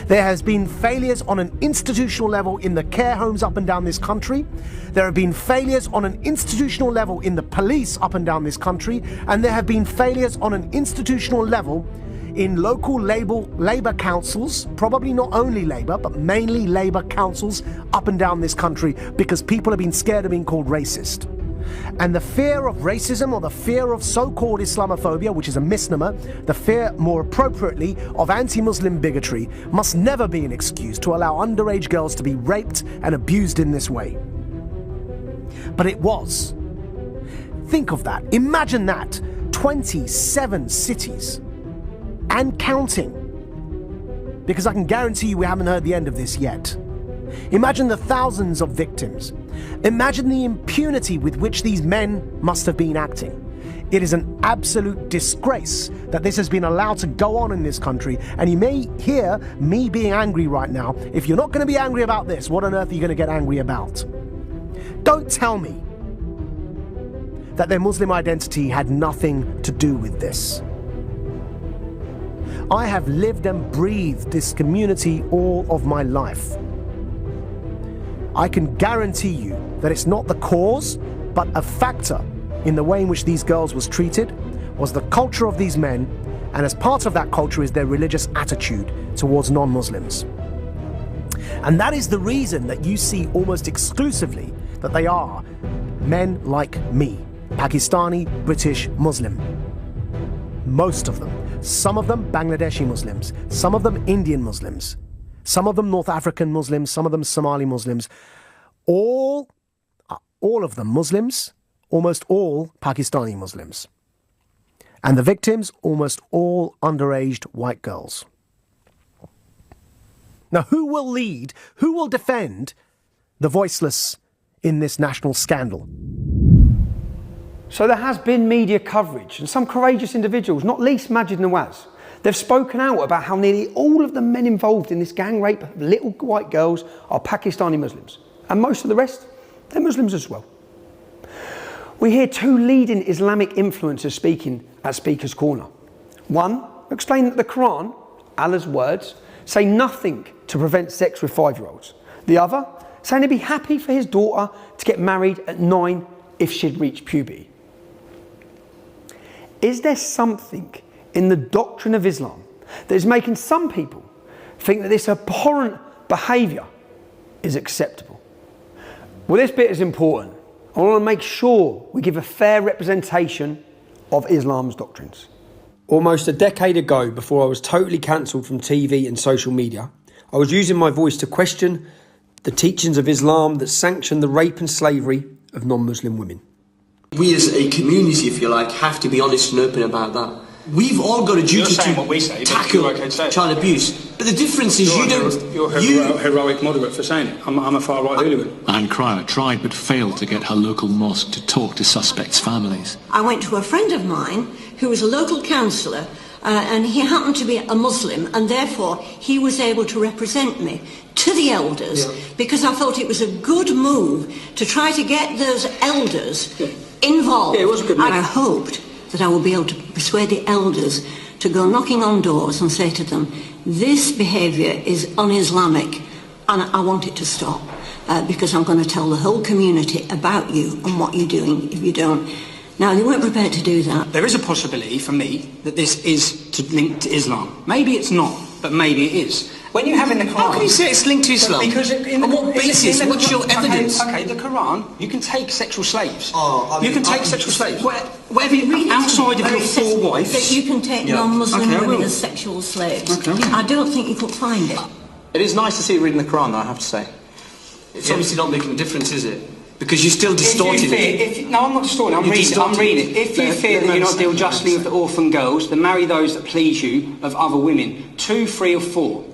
J: There has been failures on an institutional level in the care homes up and down this country. There have been failures on an institutional level in the police up and down this country. And there have been failures on an institutional level in local Labour councils, probably not only Labour, but mainly Labour councils up and down this country, because people have been scared of being called racist. And the fear of racism, or the fear of so-called Islamophobia, which is a misnomer, the fear, more appropriately, of anti-Muslim bigotry, must never be an excuse to allow underage girls to be raped and abused in this way. But it was. Think of that. Imagine that. 27 cities. And counting. Because I can guarantee you we haven't heard the end of this yet. Imagine the thousands of victims. Imagine the impunity with which these men must have been acting. It is an absolute disgrace that this has been allowed to go on in this country. And you may hear me being angry right now. If you're not going to be angry about this, what on earth are you going to get angry about? Don't tell me that their Muslim identity had nothing to do with this. I have lived and breathed this community all of my life. I can guarantee you that it's not the cause, but a factor in the way in which these girls was treated was the culture of these men, and as part of that culture is their religious attitude towards non-Muslims. And that is the reason that you see almost exclusively that they are men like me, Pakistani, British, Muslim. Most of them. Some of them Bangladeshi Muslims, some of them Indian Muslims, some of them North African Muslims, some of them Somali Muslims, all of them Muslims, almost all Pakistani Muslims. And the victims, almost all underaged white girls. Now, who will lead, who will defend the voiceless in this national scandal?
A: So there has been media coverage, and some courageous individuals, not least Majid Nawaz, they've spoken out about how nearly all of the men involved in this gang rape of little white girls are Pakistani Muslims. And most of the rest, they're Muslims as well. We hear two leading Islamic influencers speaking at Speaker's Corner. One explained that the Quran, Allah's words, say nothing to prevent sex with 5-year-olds. The other saying he'd be happy for his daughter to get married at 9 if she'd reached puberty. Is there something in the doctrine of Islam that is making some people think that this abhorrent behaviour is acceptable. Well, this bit is important. I want to make sure we give a fair representation of Islam's doctrines. Almost a decade ago, before I was totally cancelled from TV and social media, I was using my voice to question the teachings of Islam that sanction the rape and slavery of non-Muslim women.
O: We as a community, if you like, have to be honest and open about that. We've all got a duty to tackle child abuse. But the difference is
P: You're a heroic moderate for saying it. I'm a far-right hooligan.
Q: Anne Cryer tried but failed to get her local mosque to talk to suspects' families.
R: I went to a friend of mine who was a local councillor and he happened to be a Muslim and therefore he was able to represent me to the elders because I thought it was a good move to try to get those elders involved.
O: Yeah, it was a good move.
R: And I hoped that I would be able to persuade the elders to go knocking on doors and say to them, this behaviour is un-Islamic and I want it to stop because I'm going to tell the whole community about you and what you're doing if you don't. Now, they weren't prepared to do that.
P: There is a possibility for me that this is linked to Islam. Maybe it's not, but maybe it is. When you have in the Quran...
O: How can you say it's linked to Islam?
P: Because
O: on what basis? What's your evidence?
P: Okay, the Quran, you can take sexual slaves.
O: You
P: can take sexual slaves.
R: Whatever you
P: outside of your four wives...
R: That you can take non-Muslim women as sexual slaves.
P: Okay.
R: I don't think you could find it.
O: It is nice to see you reading the Quran, though, I have to say. It's obviously not making a difference, is it? Because you still distorted it.
P: No, I'm not distorting. I'm reading. If you fear that you're not deal justly with the orphan girls, then marry those that please you of other women, 2, 3 or 4.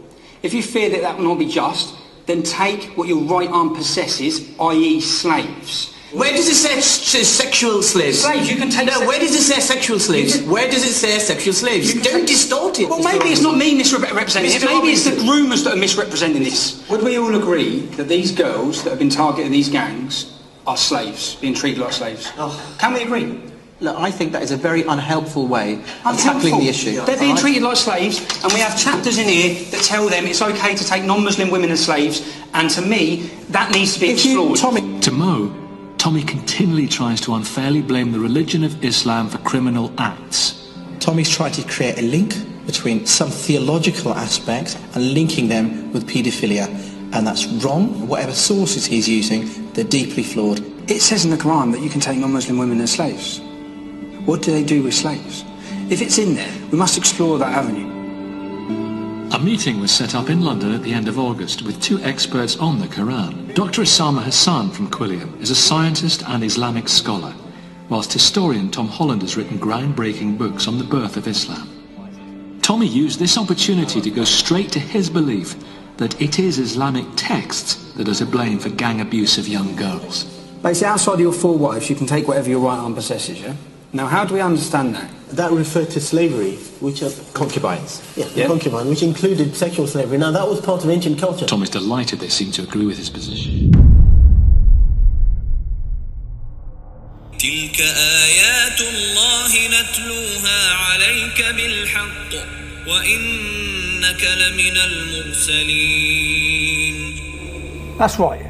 P: If you fear that that will not be just, then take what your right arm possesses, i.e. slaves.
O: Where does it say sexual slaves?
P: Slaves, you can take...
O: No, where does it say sexual slaves? Where does it say sexual slaves? Don't distort it.
P: Well, maybe it's not me misrepresenting it. Maybe it's the groomers that are misrepresenting this. Would we all agree that these girls that have been targeted in these gangs are slaves, being treated like slaves? Can we agree?
O: Look, I think that is a very unhelpful way of tackling the issue.
P: They're being treated like slaves, and we have chapters in here that tell them it's okay to take non-Muslim women as slaves, and to me, that needs to be explored.
Q: To Mo, Tommy continually tries to unfairly blame the religion of Islam for criminal acts.
S: Tommy's tried to create a link between some theological aspects and linking them with paedophilia, and that's wrong. Whatever sources he's using, they're deeply flawed.
P: It says in the Quran that you can take non-Muslim women as slaves. What do they do with slaves? If it's in there, we must explore that avenue.
Q: A meeting was set up in London at the end of August with 2 experts on the Quran. Dr. Osama Hassan from Quilliam is a scientist and Islamic scholar, whilst historian Tom Holland has written groundbreaking books on the birth of Islam. Tommy used this opportunity to go straight to his belief that it is Islamic texts that are to blame for gang abuse of young girls.
P: Basically, outside of your 4 wives, you can take whatever your right arm possesses, yeah? Now, how do we understand that?
S: That referred to slavery, which are concubines. Yeah, concubine, which included sexual slavery. Now, that was part of ancient culture.
Q: Tom is delighted they seem to agree with his position.
T: تلك آيات الله نتلوها عليك بالحق وإنك لمن المرسلين.
A: That's right.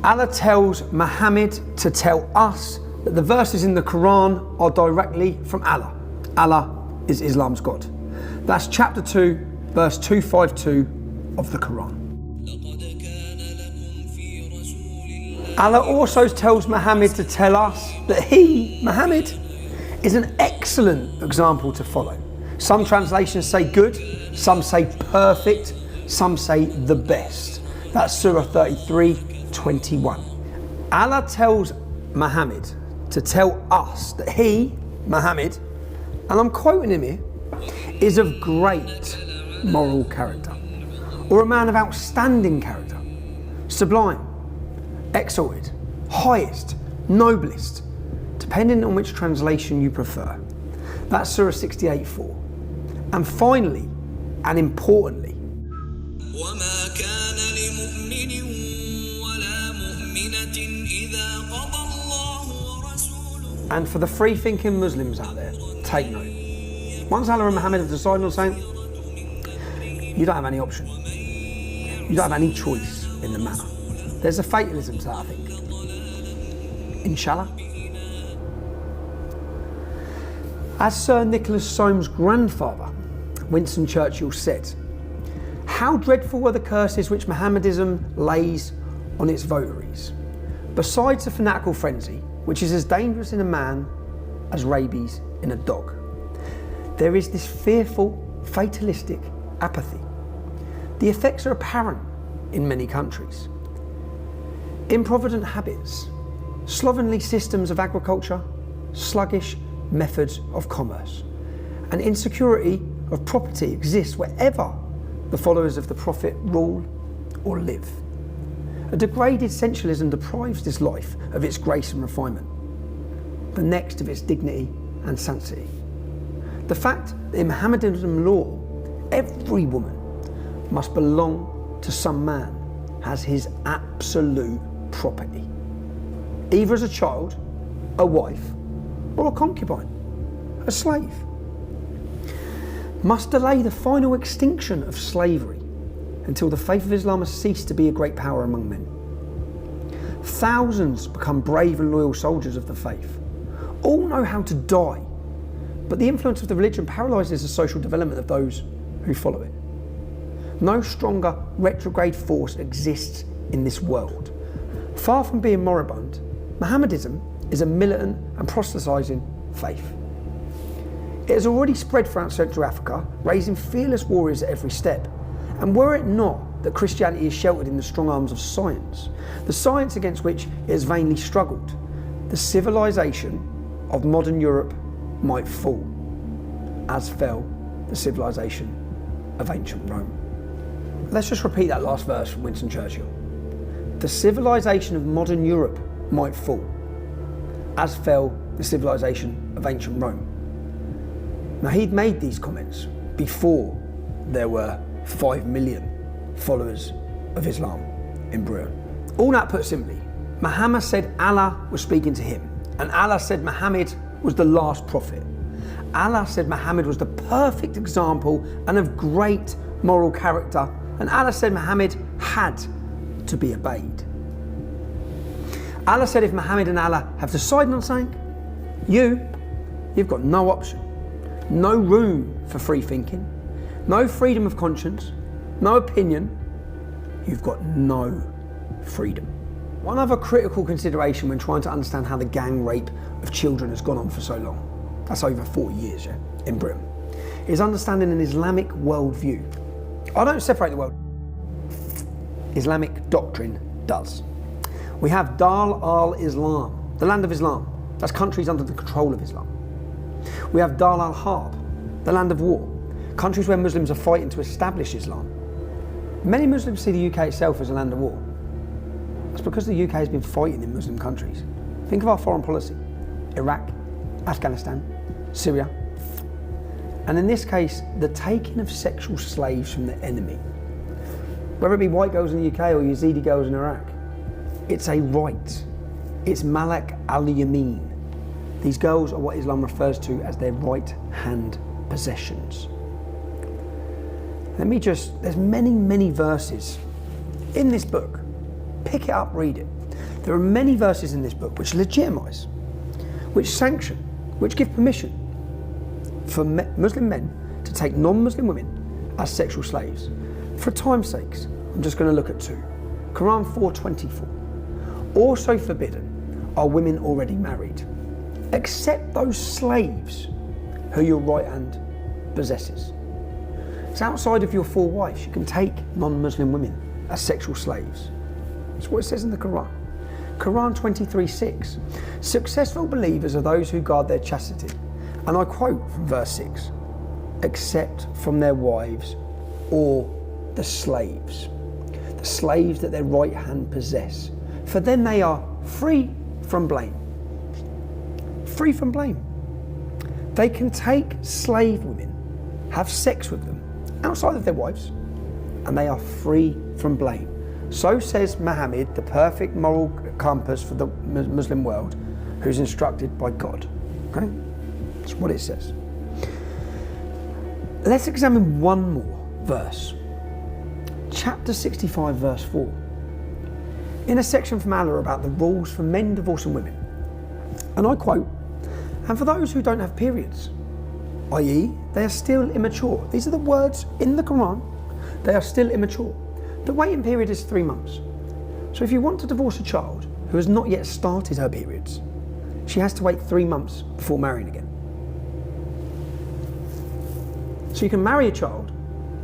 A: Allah tells Muhammad to tell us that the verses in the Quran are directly from Allah. Allah is Islam's God. That's chapter 2, verse 252 of the Quran. Allah also tells Muhammad to tell us that he, Muhammad, is an excellent example to follow. Some translations say good, some say perfect, some say the best. That's Surah 33:21. Allah tells Muhammad to tell us that he, Muhammad, and I'm quoting him here, is of great moral character, or a man of outstanding character, sublime, exalted, highest, noblest, depending on which translation you prefer. That's Surah 68:4. And finally, and importantly, and for the free-thinking Muslims out there, take note. Once Allah and Muhammad have decided on something, you don't have any option. You don't have any choice in the matter. There's a fatalism to that, I think. Inshallah. As Sir Nicholas Soames' grandfather, Winston Churchill, said, "How dreadful were the curses which Mohammedanism lays on its votaries. Besides the fanatical frenzy, which is as dangerous in a man as rabies in a dog, there is this fearful, fatalistic apathy. The effects are apparent in many countries. Improvident habits, slovenly systems of agriculture, sluggish methods of commerce, and insecurity of property exist wherever the followers of the prophet rule or live. A degraded sensualism deprives this life of its grace and refinement, the next of its dignity and sanctity. The fact that in Mohammedan law, every woman must belong to some man has his absolute property, either as a child, a wife, or a concubine, a slave, must delay the final extinction of slavery until the faith of Islam has ceased to be a great power among men. Thousands become brave and loyal soldiers of the faith. All know how to die, but the influence of the religion paralyses the social development of those who follow it. No stronger retrograde force exists in this world. Far from being moribund, Mohammedanism is a militant and proselytizing faith. It has already spread throughout Central Africa, raising fearless warriors at every step. And were it not that Christianity is sheltered in the strong arms of science, the science against which it has vainly struggled, the civilization of modern Europe might fall, as fell the civilization of ancient Rome. Let's just repeat that last verse from Winston Churchill. The civilization of modern Europe might fall, as fell the civilization of ancient Rome. Now, he'd made these comments before there were 5 million followers of Islam in Britain. All that put simply, Muhammad said Allah was speaking to him, and Allah said Muhammad was the last prophet. Allah said Muhammad was the perfect example and of great moral character, and Allah said Muhammad had to be obeyed. Allah said if Muhammad and Allah have decided on something, you've got no option, no room for free thinking, no freedom of conscience, no opinion. You've got no freedom. One other critical consideration when trying to understand how the gang rape of children has gone on for so long, that's over 40 years, in Britain, is understanding an Islamic worldview. I don't separate the world. Islamic doctrine does. We have Dar al-Islam, the land of Islam. That's countries under the control of Islam. We have Dar al-Harb, the land of war, countries where Muslims are fighting to establish Islam. Many Muslims see the UK itself as a land of war. That's because the UK has been fighting in Muslim countries. Think of our foreign policy: Iraq, Afghanistan, Syria. And in this case, the taking of sexual slaves from the enemy, whether it be white girls in the UK or Yazidi girls in Iraq, it's a right. It's Malak al-Yamin. These girls are what Islam refers to as their right-hand possessions. There's many verses in this book. Pick it up, read it. There are many verses in this book which legitimise, which sanction, which give permission for Muslim men to take non-Muslim women as sexual slaves. For time's sakes, I'm just going to look at two. Quran 4:24. Also forbidden are women already married, except those slaves who your right hand possesses. It's outside of your four wives. You can take non-Muslim women as sexual slaves. That's what it says in the Quran. Quran 23:6. Successful believers are those who guard their chastity. And I quote from verse 6, except from their wives or the slaves that their right hand possess. For then they are free from blame. Free from blame. They can take slave women, have sex with them outside of their wives, and they are free from blame. So says Muhammad, the perfect moral compass for the Muslim world, who's instructed by God. Okay? That's what it says. Let's examine one more verse. Chapter 65, verse 4. In a section from Allah about the rules for men divorcing women. And I quote, and for those who don't have periods, i.e. they are still immature. These are the words in the Quran. They are still immature. The waiting period is 3 months. So if you want to divorce a child who has not yet started her periods, she has to wait 3 months before marrying again. So you can marry a child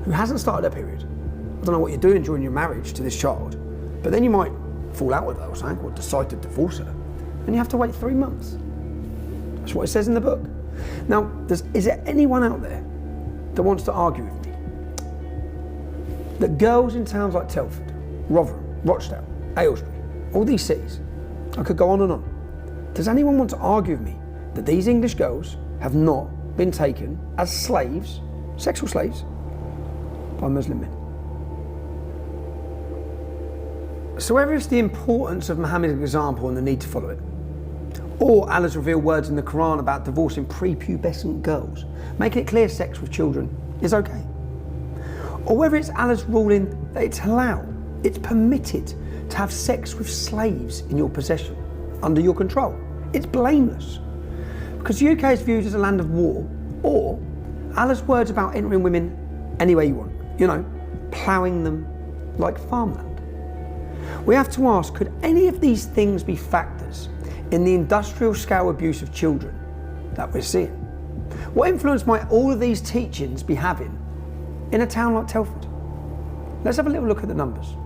A: who hasn't started her period. I don't know what you're doing during your marriage to this child, but then you might fall out with her or something, or decide to divorce her, and you have to wait 3 months. That's what it says in the book. Now, is there anyone out there that wants to argue with me that girls in towns like Telford, Rotherham, Rochdale, Aylesbury, all these cities, I could go on and on. Does anyone want to argue with me that these English girls have not been taken as slaves, sexual slaves, by Muslim men? So whether it's the importance of Muhammad's example and the need to follow it, or Allah's revealed words in the Quran about divorcing prepubescent girls, making it clear sex with children is okay, or whether it's Allah's ruling that it's halal, it's permitted to have sex with slaves in your possession, under your control, it's blameless. Because the UK is viewed as a land of war, or Allah's words about entering women any way you want, you know, ploughing them like farmland. We have to ask, could any of these things be factors in the industrial scale abuse of children that we're seeing? What influence might all of these teachings be having in a town like Telford? Let's have a little look at the numbers.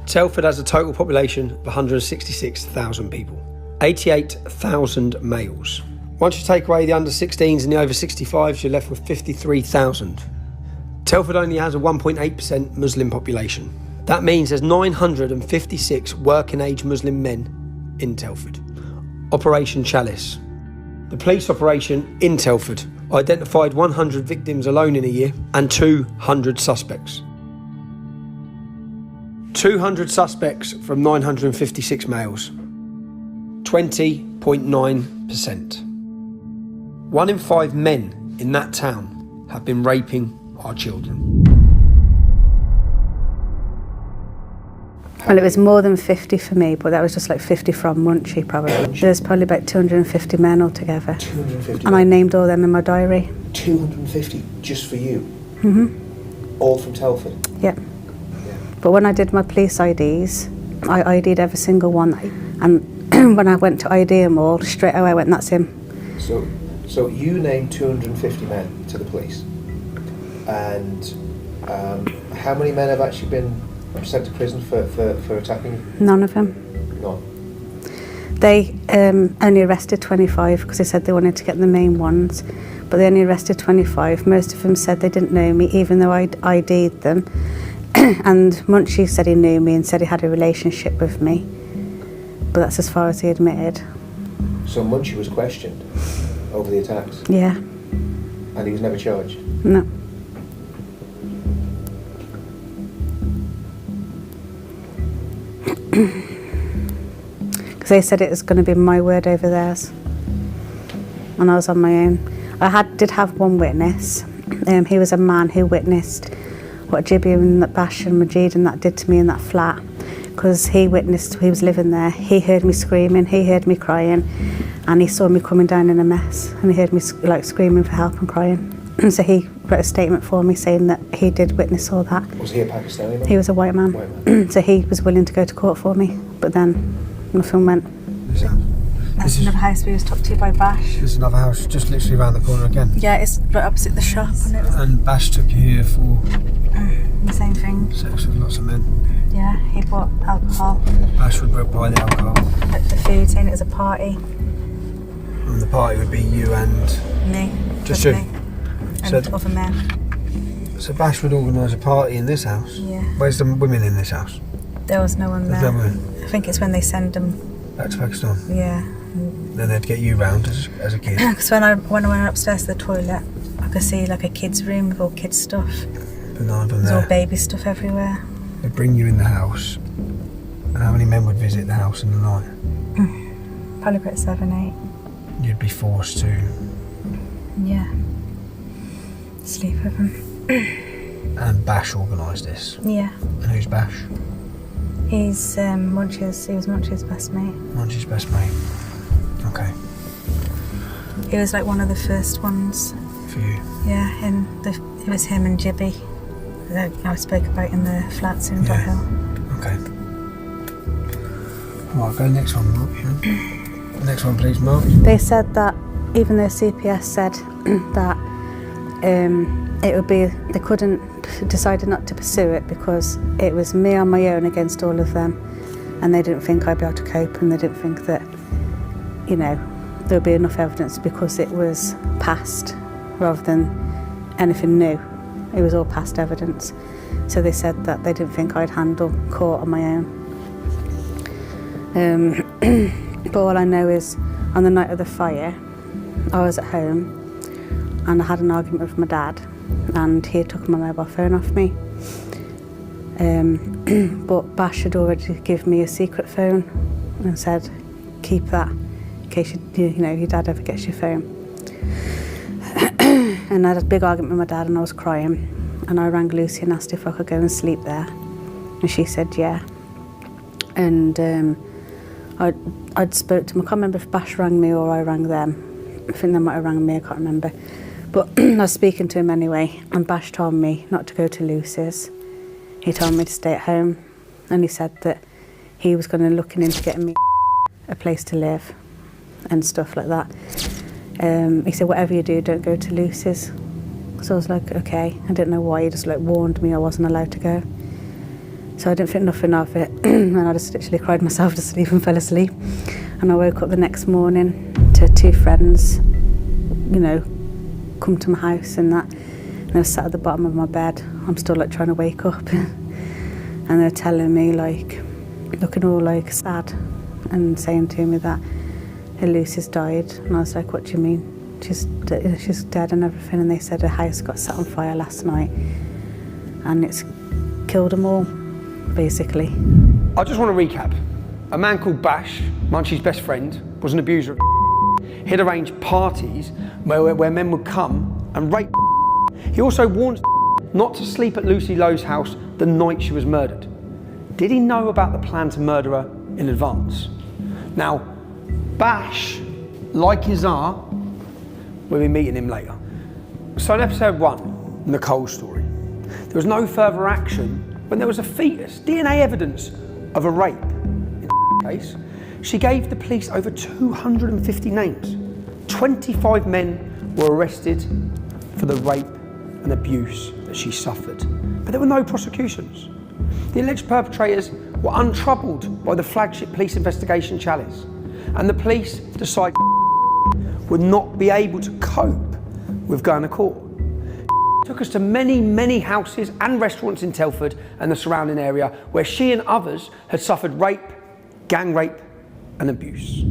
A: Telford has a total population of 166,000 people, 88,000 males. Once you take away the under 16s and the over 65s, you're left with 53,000. Telford only has a 1.8% Muslim population. That means there's 956 working age Muslim men in Telford. Operation Chalice. The police operation in Telford identified 100 victims alone in a year and 200 suspects. 200 suspects from 956 males. 20.9%. 1 in 5 men in that town have been raping our children.
C: Well, it was more than 50 for me, but that was just like 50 from Munchie, probably. There's probably about 250 men altogether.
J: 250
C: and I named all them in my diary.
J: 250 just for you?
C: Mhm.
J: All from Telford?
C: Yeah. But when I did my police IDs, I ID'd every single one. And when I went to ID them all, straight away I went, that's him.
J: So you named 250 men to the police. And how many men have actually been sent to prison for attacking?
C: None of them.
J: None.
C: They only arrested 25 because they said they wanted to get the main ones, but they only arrested 25. Most of them said they didn't know me, even though I'd ID'd them. And Munchie said he knew me and said he had a relationship with me, but that's as far as he admitted.
J: So Munchie was questioned over the attacks?
C: Yeah.
J: And he was never charged?
C: No. Because they said it was going to be my word over theirs, and I was on my own. I did have one witness. He was a man who witnessed what Jibby and Bash and Majid and that did to me in that flat, because he witnessed, he was living there, he heard me screaming, he heard me crying, and he saw me coming down in a mess, and he heard me like screaming for help and crying. And so he wrote a statement for me saying that he did witness all that.
J: Was he a Pakistani man?
C: He was a white man. So he was willing to go to court for me, but then nothing went. That's another house we was talked to by Bash.
A: This is another house just literally around the corner again.
C: Yeah, it's right opposite the shop.
A: And Bash took you here for
C: the same thing.
A: Sex with lots of men.
C: Yeah, he bought alcohol.
A: Bash would buy the alcohol.
C: The food, saying it was a party.
A: And the party would be you and
C: me.
A: Just you.
C: Me. And other men.
A: So Bash would organise a party in this house.
C: Yeah.
A: Where's the women in this house?
C: There was no one there.
A: There's no women.
C: I think it's when they send them
A: back to Pakistan.
C: Yeah.
A: Then they'd get you round as a kid.
C: Because when I went upstairs to the toilet, I could see like a kid's room with all kids' stuff.
A: But none of them
C: There's
A: there.
C: all baby stuff everywhere.
A: They'd bring you in the house. And how many men would visit the house in the night?
C: Probably about 7, 8.
A: You'd be forced to.
C: Yeah. Sleep with them.
A: And Bash organised this.
C: Yeah.
A: And who's Bash?
C: He's Munchie's best mate.
A: Munchie's best mate. Okay.
C: He was like one of the first ones.
A: For you?
C: Yeah, and it was him and Jibby that I spoke about in the flats in Dot Hill.
A: Okay. Right, go next one, Mark. Yeah. Next one, please, Mark.
B: They said that even though CPS said that it would be, they decided not to pursue it because it was me on my own against all of them, and they didn't think I'd be able to cope, and they didn't think that, you know, there would be enough evidence because it was past rather than anything new. It was all past evidence. So they said that they didn't think I'd handle court on my own. But all I know is on the night of the fire, I was at home and I had an argument with my dad, and he took my mobile phone off me. But Bash had already given me a secret phone and said, keep that in case your dad ever gets your phone. And I had a big argument with my dad and I was crying, and I rang Lucy and asked if I could go and sleep there, and she said yeah. And I'd spoke to them. I can't remember if Bash rang me or I rang them. I think they might have rang me, I can't remember. But I was speaking to him anyway, and Bash told me not to go to Lucy's. He told me to stay at home, and he said that he was going to look into getting me a place to live and stuff like that. He said, whatever you do, don't go to Lucy's. So I was like, okay. I didn't know why. He just warned me I wasn't allowed to go. So I didn't think nothing of it, and I just literally cried myself to sleep and fell asleep. And I woke up the next morning to two friends, come to my house and that. And I was sat at the bottom of my bed. I'm still trying to wake up. And they're telling me looking all sad and saying to me that Lucy's died. And I was like, what do you mean? She's dead and everything. And they said her house got set on fire last night and it's killed them all, basically.
A: I just want to recap. A man called Bash, Munchie's best friend, was an abuser of He'd arranged parties where men would come and rape. He also warned not to sleep at Lucy Lowe's house the night she was murdered. Did he know about the plan to murder her in advance? Now, Bash, like his art, we'll be meeting him later. So in episode 1, Nicole's story, there was no further action when there was a fetus, DNA evidence of a rape. In the case, she gave the police over 250 names. 25 men were arrested for the rape and abuse that she suffered. But there were no prosecutions. The alleged perpetrators were untroubled by the flagship police investigation Chalice, and the police decided would not be able to cope with going to court. Took us to many, many houses and restaurants in Telford and the surrounding area where she and others had suffered rape, gang rape and abuse.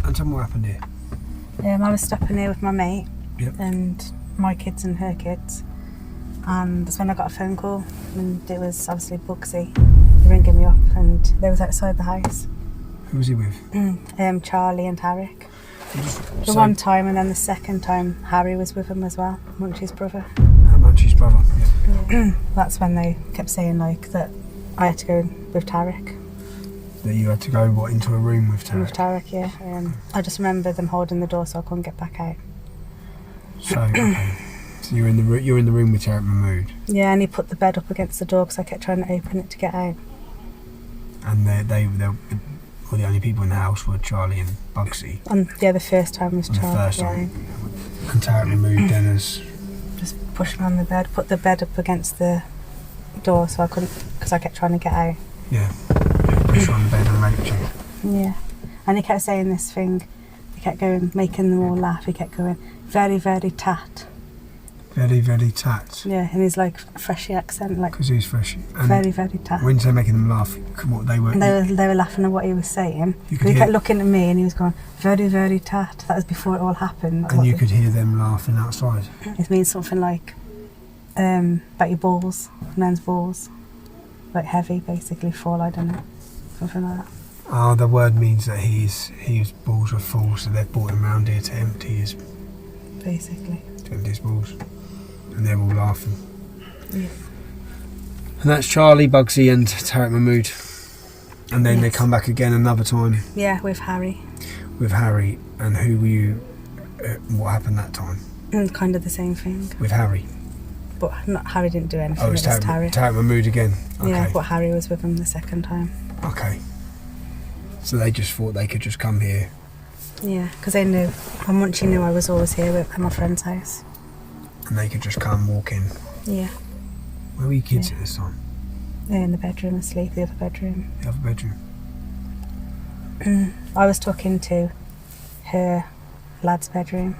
A: And tell me what happened here.
B: I was stopping here with my mate and my kids and her kids, and that's when I got a phone call, and it was obviously Bugsy ringing me up, and they was outside the house.
A: Who was he with?
B: Charlie and Harrick. The one time, and then the second time Harry was with him as well, Munchie's brother.
A: Munchie's brother, yeah.
B: That's when they kept saying that I had to go with Tarek.
A: That you had to go into a room with Tarek?
B: With Tarek, yeah. I just remember them holding the door so I couldn't get back out.
A: So, okay. So you're in the room with Tarek Mahmood?
B: Yeah, and he put the bed up against the door because I kept trying to open it to get out.
A: And they were the only people in the house were Charlie and Bugsy?
B: The first time was Charlie.
A: The first time. And Tarek Mahmood then has...
B: Just pushed me on the bed, put the bed up against the door so I couldn't, because I kept trying to get out.
A: Yeah. Pushed you on the bed and raped you.
B: Yeah. And he kept saying this thing, he kept going, making them all laugh, he kept going, very, very tat.
A: Very, very tat.
B: Yeah, in his freshy accent,
A: because he's fresh.
B: Very, very tat.
A: When you say making them laugh, what they were?
B: They were laughing at what he was saying. He kept looking at me and he was going, very, very tat. That was before it all happened.
A: And you could hear them laughing outside.
B: It means something like about your balls, men's balls, heavy, basically full. I don't know, something like that.
A: Oh, the word means that his balls are full, so they've brought him round here to empty his.
B: Basically.
A: To empty his balls. And they're all laughing.
B: Yeah.
A: And that's Charlie, Bugsy and Tarek Mahmood. And then they come back again another time.
B: Yeah, with Harry.
A: With Harry. And who were you... what happened that time?
B: Kind of the same thing.
A: With Harry?
C: but Harry didn't do anything.
A: Oh, it was Harry. Tarek Mahmood again. Okay.
C: Yeah, but Harry was with him the second time.
A: Okay. So they just thought they could just come here.
C: Yeah, because they knew, and Munchie knew I was always here at my friend's house.
A: And they could just come walk in.
C: Yeah.
A: Where were your kids at this time?
C: They're in the bedroom asleep, the other bedroom.
A: The other bedroom.
C: I was talking to her lad's bedroom.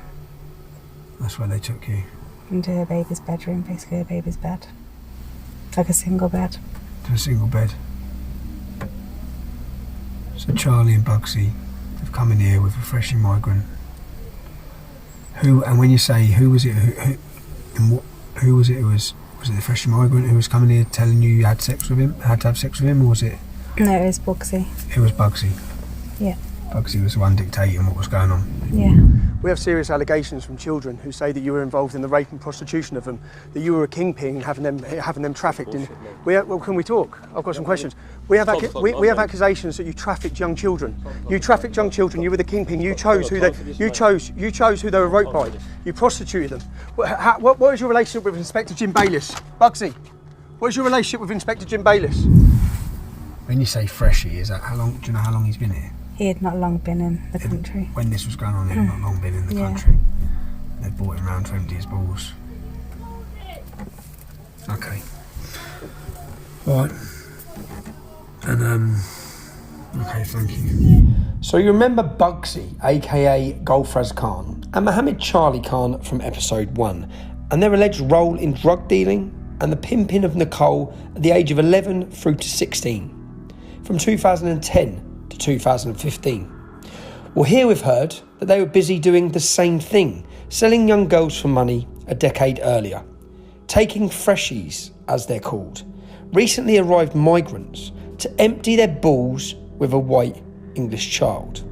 A: That's where they took you.
C: Into her baby's bedroom, basically her baby's bed. Like a single bed.
A: To a single bed. So Charlie and Bugsy have come in here with a freshly migrant. Who, and when you say who was it, who was it who was it the freshly migrant who was coming here telling you had to have sex with him, or was it?
C: No, it was Bugsy.
A: It was Bugsy.
C: Yeah.
A: Bugsy was the one dictating what was going on.
C: Yeah.
A: We have serious allegations from children who say that you were involved in the rape and prostitution of them, that you were a kingpin having them trafficked. Well, can we talk? I've got some questions. We have accusations that you trafficked young children. You trafficked young children. You were the kingpin. You chose who they were raped by. You prostituted them. What is your relationship with Inspector Jim Bayliss? Bugsy, what is your relationship with Inspector Jim Bayliss? When you say freshie, is that how long? Do you know how long he's been here?
C: He had not long been in the country.
A: When this was going on, he had not long been in the country. They brought him round to empty his balls. Okay. Right. And okay, thank you. So you remember Bugsy, aka Golfraz Khan, and Mohammed Charlie Khan from episode 1, and their alleged role in drug dealing and the pimping of Nicole at the age of 11 through to 16, from 2010 to 2015. Well, here we've heard that they were busy doing the same thing, selling young girls for money a decade earlier, taking freshies, as they're called, recently arrived migrants, to empty their balls with a white English child.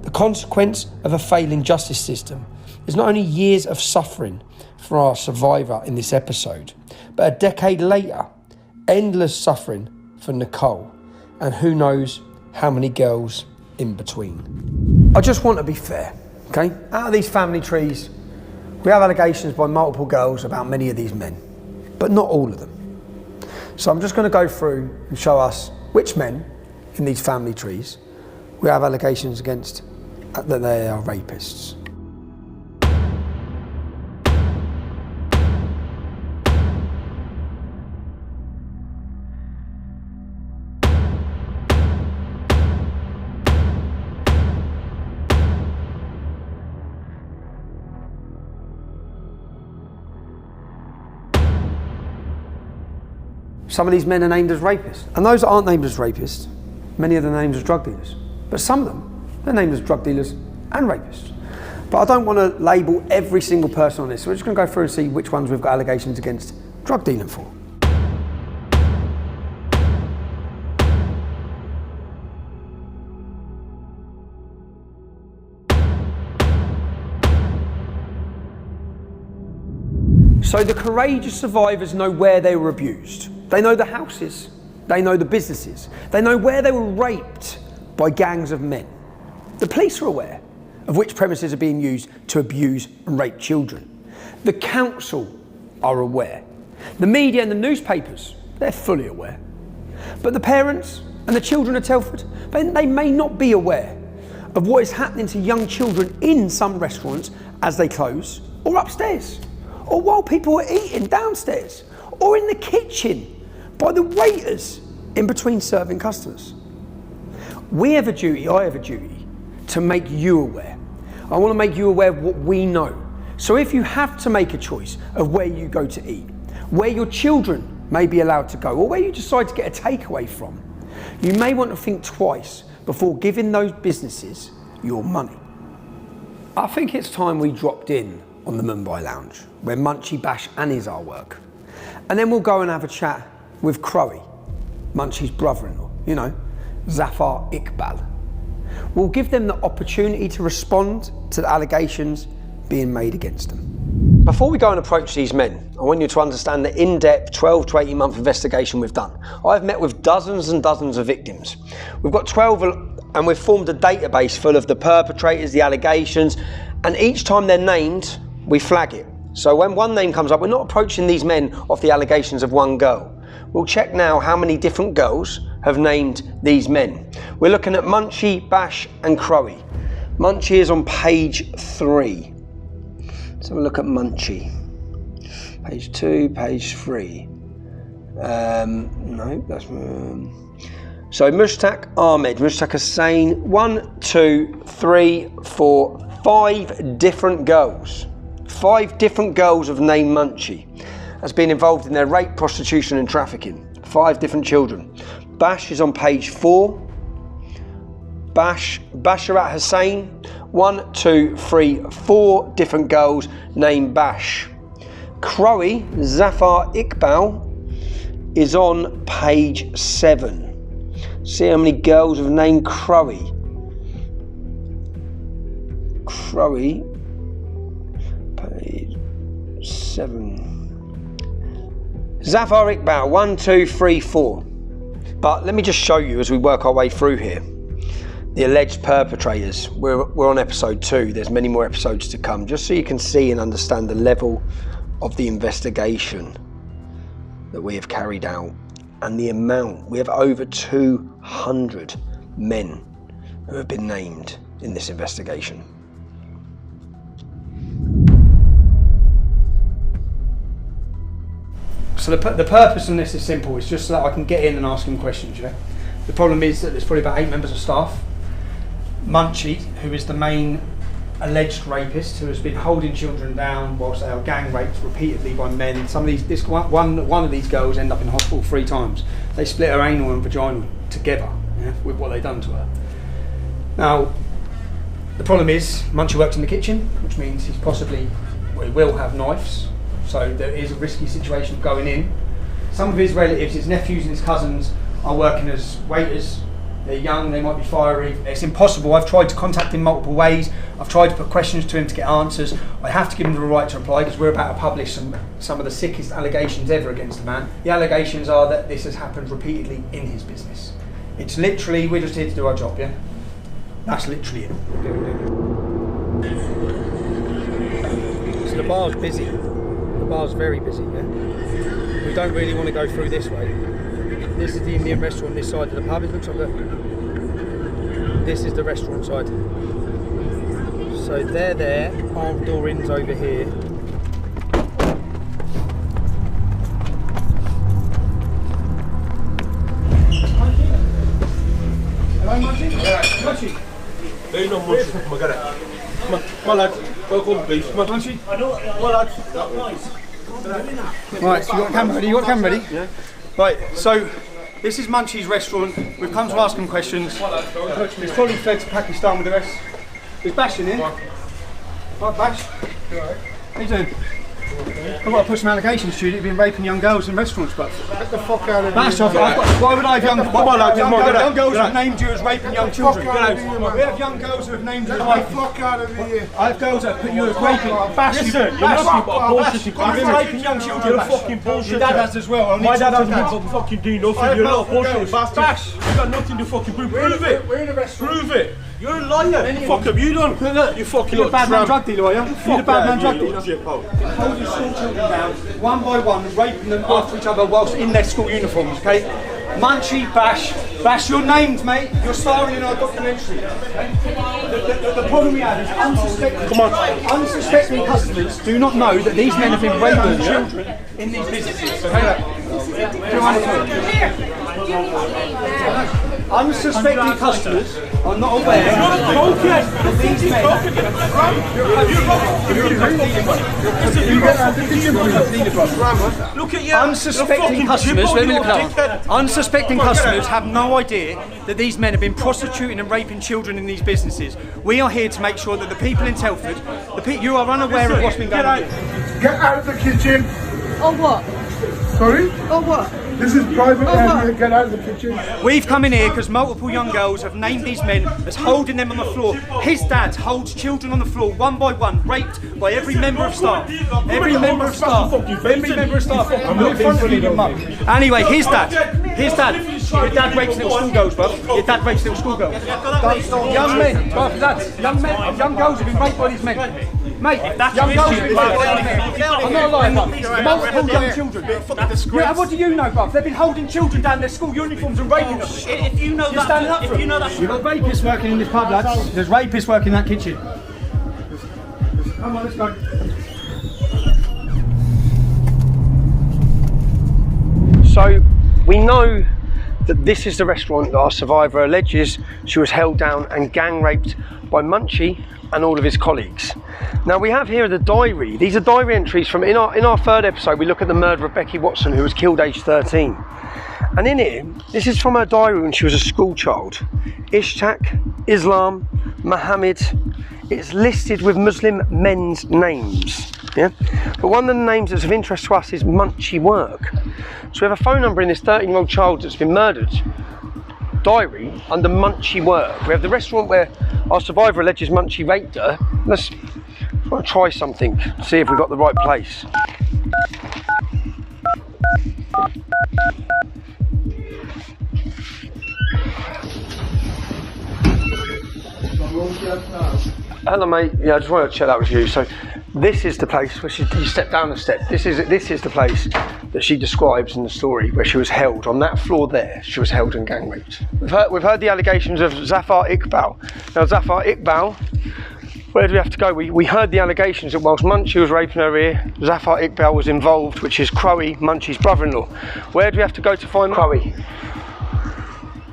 A: The consequence of a failing justice system is not only years of suffering for our survivor in this episode, but a decade later, endless suffering for Nicole, and who knows how many girls in between. I just want to be fair, okay? Out of these family trees, we have allegations by multiple girls about many of these men, but not all of them. So I'm just going to go through and show us which men in these family trees we have allegations against that they are rapists. Some of these men are named as rapists. And those that aren't named as rapists, many of them are named as drug dealers. But some of them, they're named as drug dealers and rapists. But I don't want to label every single person on this, so we're just going to go through and see which ones we've got allegations against drug dealing for. So the courageous survivors know where they were abused. They know the houses, they know the businesses, they know where they were raped by gangs of men. The police are aware of which premises are being used to abuse and rape children. The council are aware. The media and the newspapers, they're fully aware. But the parents and the children of Telford, they may not be aware of what is happening to young children in some restaurants as they close, or upstairs, or while people are eating downstairs, or in the kitchen by the waiters in between serving customers. We have a duty, I have a duty, to make you aware. I want to make you aware of what we know. So if you have to make a choice of where you go to eat, where your children may be allowed to go, or where you decide to get a takeaway from, you may want to think twice before giving those businesses your money. I think it's time we dropped in on the Mumbai Lounge, where Munchie, Bash and Izar work. And then we'll go and have a chat with Crowy, Munchie's brother-in-law, you know, Zafar Iqbal. We'll give them the opportunity to respond to the allegations being made against them. Before we go and approach these men, I want you to understand the in-depth 12 to 18 month investigation we've done. I've met with dozens and dozens of victims. We've got 12 and we've formed a database full of the perpetrators, the allegations, and each time they're named, we flag it. So when one name comes up, we're not approaching these men off the allegations of one girl. We'll check now how many different girls have named these men. We're looking at Munchie, Bash and Crowe. Munchie is on page 3. Let's have a look at Munchie. Page 2, page 3. No, that's... So Mushtaq Ahmed, Mushtaq Hussain, 1, 2, 3, 4, 5 different girls. 5 different girls have named Munchie as being involved in their rape, prostitution and trafficking. 5 different children. Bash is on page 4. Basharat Hussain, 1, 2, 3, 4 different girls named Bash. Crowe, Zafar Iqbal, is on page 7. See how many girls have named Crowe. Crowe, page 7. Zafar Iqbal, 1, 2, 3, 4. But let me just show you as we work our way through here. The alleged perpetrators. We're on episode 2. There's many more episodes to come, just so you can see and understand the level of the investigation that we have carried out and the amount. We have over 200 men who have been named in this investigation.
U: So the purpose of this is simple. It's just so that I can get in and ask him questions. You know, the problem is that there's probably about 8 members of staff. Munchie, who is the main alleged rapist, who has been holding children down whilst they are gang raped repeatedly by men. Some of these, one of these girls end up in hospital 3 times. They split her anal and vaginal together, yeah, with what they've done to her. Now, the problem is Munchie works in the kitchen, which means he will have knives. So there is a risky situation of going in. Some of his relatives, his nephews and his cousins, are working as waiters. They're young, they might be fiery. It's impossible. I've tried to contact him multiple ways. I've tried to put questions to him to get answers. I have to give him the right to reply because we're about to publish some of the sickest allegations ever against the man. The allegations are that this has happened repeatedly in his business. It's literally, we're just here to do our job, yeah? That's literally it. So the bar's busy. The bar's very busy, yeah? We don't really want to go through this way. This is the Indian restaurant this side of the pub. It looks like this is the restaurant side. So they're there, armed door ins over here. Hello, Munchie? Munchie?
F: Hey, no, Munchie. Come on, lad. Welcome, please. Come on, Munchie. Come on, lad.
U: Right, so you got the camera ready? You got the camera ready? Yeah. Right, so this is Munchie's restaurant. We've come to ask him questions. He's probably fled to Pakistan with the rest. Is Bash in here? Right, Bash. How you doing? I've got to put some allegations to you that you've been raping young girls in restaurants, but get the fuck out of here. Bash, why would I have young girls who have named you as raping young children? We have young girls who have named you as raping. Fuck out of here. I have girls that put you as raping. Bash,
F: listen, you're nothing but a bullshitting cunt.
U: You've been raping young children.
F: You're a fucking bullshitter.
U: Your dad has as well.
F: My dad hasn't been fucking doing nothing. You're not a bullshitting bastard.
U: Bash,
F: you've got nothing to fucking prove. Prove it.
U: We're in a restaurant.
F: Prove it. You're a liar. What the fuck have you done? You fucking
U: You're a bad man drug dealer, are you? You're a bad man drug dealer.
F: Hold
U: your school children down, one by one, raping them after each other whilst in their school uniforms, okay? Munchie, Bash, you're named, mate. You're starring in our documentary. Okay? The problem we have is unsuspecting customers do not know that these men have been raping children in these businesses. Okay? Unsuspecting customers are not aware that these men.
F: Look at you.
U: Unsuspecting customers have no idea that these men have been prostituting and raping children in these businesses. We are here to make sure that the people in Telford, you are unaware of what's been going on.
V: Get out of the kitchen.
U: Or what?
V: Sorry?
U: Or what?
V: This is private area. Get out of the kitchen.
U: We've come in here because multiple young girls have named these men as holding them on the floor. His dad holds children on the floor one by one, raped by every member of staff. Every member of staff. I'm not in front of you, mum. Anyway, his dad His dad. Your dad rapes little schoolgirls, bruv. Your dad rapes little schoolgirls. Young men, bruv, lads. Young girls have been raped by these men. Mate, young girls have been raped by these men. I'm not lying, bruv. Multiple young children. Yeah, what do you know, bruv? They've been holding children down their school uniforms and raping them.
N: If you know
U: You're standing up for them. You've got rapists working in this pub, lads. There's rapists working in that kitchen. Come on, let's go. So, we know that this is the restaurant that our survivor alleges she was held down and gang raped by Munchie and all of his colleagues. Now we have here the diary. These are diary entries from, in our third episode, we look at the murder of Becky Watson, who was killed aged 13. And in here, this is from her diary when she was a school child. Ishaq, Islam, Muhammad. It's listed with Muslim men's names. Yeah? But one of the names that's of interest to us is Munchie Work. So we have a phone number in this 13-year-old child that's been murdered diary under Munchie Work. We have the restaurant where our survivor alleges Munchie raped her. Let's try something, see if we've got the right place. Hello mate, yeah, I just wanted to check that with you. So this is the place where you step down the step. This is the place that she describes in the story where she was held. On that floor there, she was held and gang raped. We've heard the allegations of Zafar Iqbal. Now Zafar Iqbal, where do we have to go? We heard the allegations that whilst Munchie was raping her ear, Zafar Iqbal was involved, which is Crowe, Munchie's brother-in-law. Where do we have to go to find Crowe?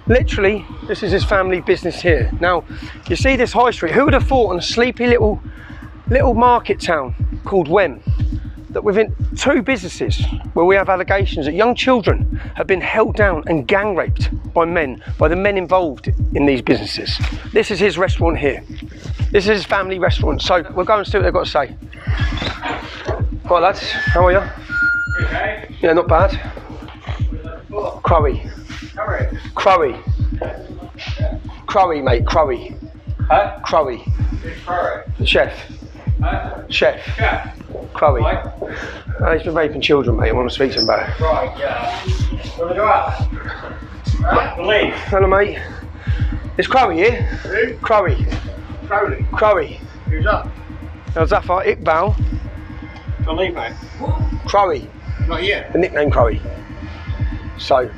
U: Literally, this is his family business here. Now, you see this high street. Who would have thought on a sleepy little market town called Wem, that within two businesses where we have allegations that young children have been held down and gang raped by the men involved in these businesses. This is his restaurant here. This is his family restaurant. So we'll go and see what they've got to say. Right lads, how are you?
D: Okay.
U: Yeah, not bad. Crowe. Crowe, mate, Crowe.
D: Huh?
U: Crowe.
D: Who's Crowe?
U: The chef.
D: Huh?
U: Chef. Crowe. He's been raping children, mate. I want to speak to him about it.
D: Right, yeah. Where do I go? Leave.
U: Hello, mate. Is Crowe here?
D: Who?
U: Crowe. Crowe.
D: Who's that?
U: Now, Zafar Iqbal.
D: Don't leave, mate.
U: Crowe.
D: Not here.
U: The nickname Crowe. So,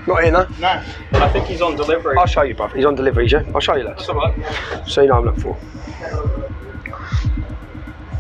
U: not here, no?
D: No. I think he's on delivery.
U: I'll show you, bruv. He's on delivery, yeah? I'll show you, lads.
D: That's alright.
U: So you know what I'm looking for.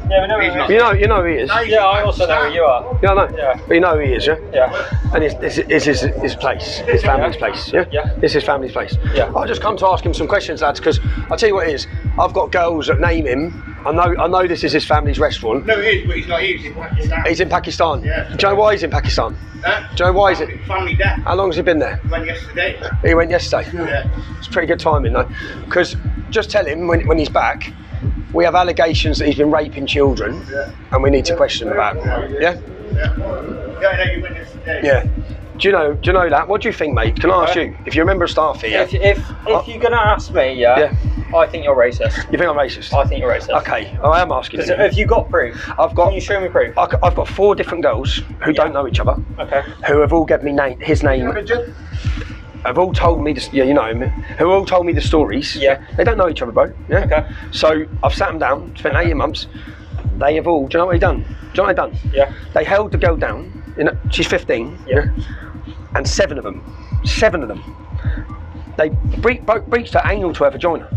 D: Yeah, we know he's not.
U: You know who he is.
D: Yeah, I also know who you are.
U: Yeah, I know.
D: Yeah.
U: But you know who he is, yeah?
D: Yeah.
U: And it's his place, his family's place, yeah?
D: Yeah.
U: It's his family's place.
D: Yeah.
U: I'll just come to ask him some questions, lads, because I'll tell you what it is. I've got girls that name him. I know this is his family's restaurant.
D: No, it is, but he's not here. He's in Pakistan.
U: He's in Pakistan.
D: Yeah.
U: Do you know why he's in Pakistan? Do you know why he's in?
D: Family death.
U: How long has he been there?
D: Went yesterday.
U: He went yesterday?
D: Yeah.
U: It's pretty good timing though. Because just tell him when he's back, we have allegations that he's been raping children, and we need to question him about it. Yeah?
D: Yeah, no, you went yesterday.
U: Yeah. Do you know that? What do you think, mate? Can I ask you? If you're a member of staff here...
D: If you're going to ask me, yeah, I think you're racist.
U: You think I'm racist?
D: I think you're racist.
U: Okay, I am asking you.
D: Have you got proof? Can you show me proof?
U: I've got 4 different girls who don't know each other.
D: Okay.
U: Who have all given me his name. Have all told me, you know him, who all told me the stories.
D: Yeah.
U: They don't know each other, bro. Yeah.
D: Okay.
U: So I've sat them down, spent 18 months. They have all, do you know what they've done? Do you know what they've done?
D: Yeah.
U: They held the girl down, she's 15.
D: Yeah.
U: And 7 of them, they breached her anal to her vagina.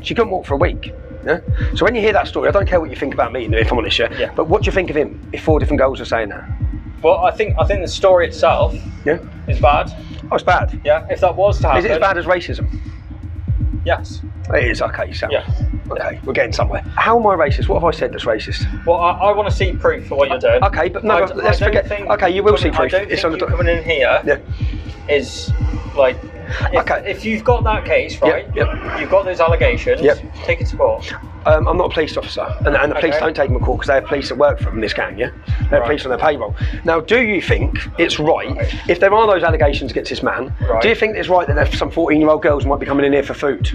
U: She couldn't walk for a week. Yeah? So when you hear that story, I don't care what you think about me, if I'm honest, yeah? But what do you think of him if 4 different girls are saying that?
D: Well, I think the story itself is bad.
U: Oh, it's bad?
D: Yeah, if that was to happen.
U: Is it as bad as racism?
D: Yes.
U: It is, okay, so.
D: Yeah.
U: Okay, we're getting somewhere. How am I racist? What have I said that's racist?
D: Well, I want to see proof for what you're doing.
U: Okay, but no, let's forget. Okay, you will see proof.
D: I don't think you coming in here is like. If you've got that case, right? You've got those allegations. Take it to court.
U: I'm not a police officer, and the police don't take them to court because they have police that work for them, this gang, yeah? They have police on their payroll. Now, do you think it's right, if there are those allegations against this man, do you think it's right that there's some 14-year-old girls might be coming in here for food?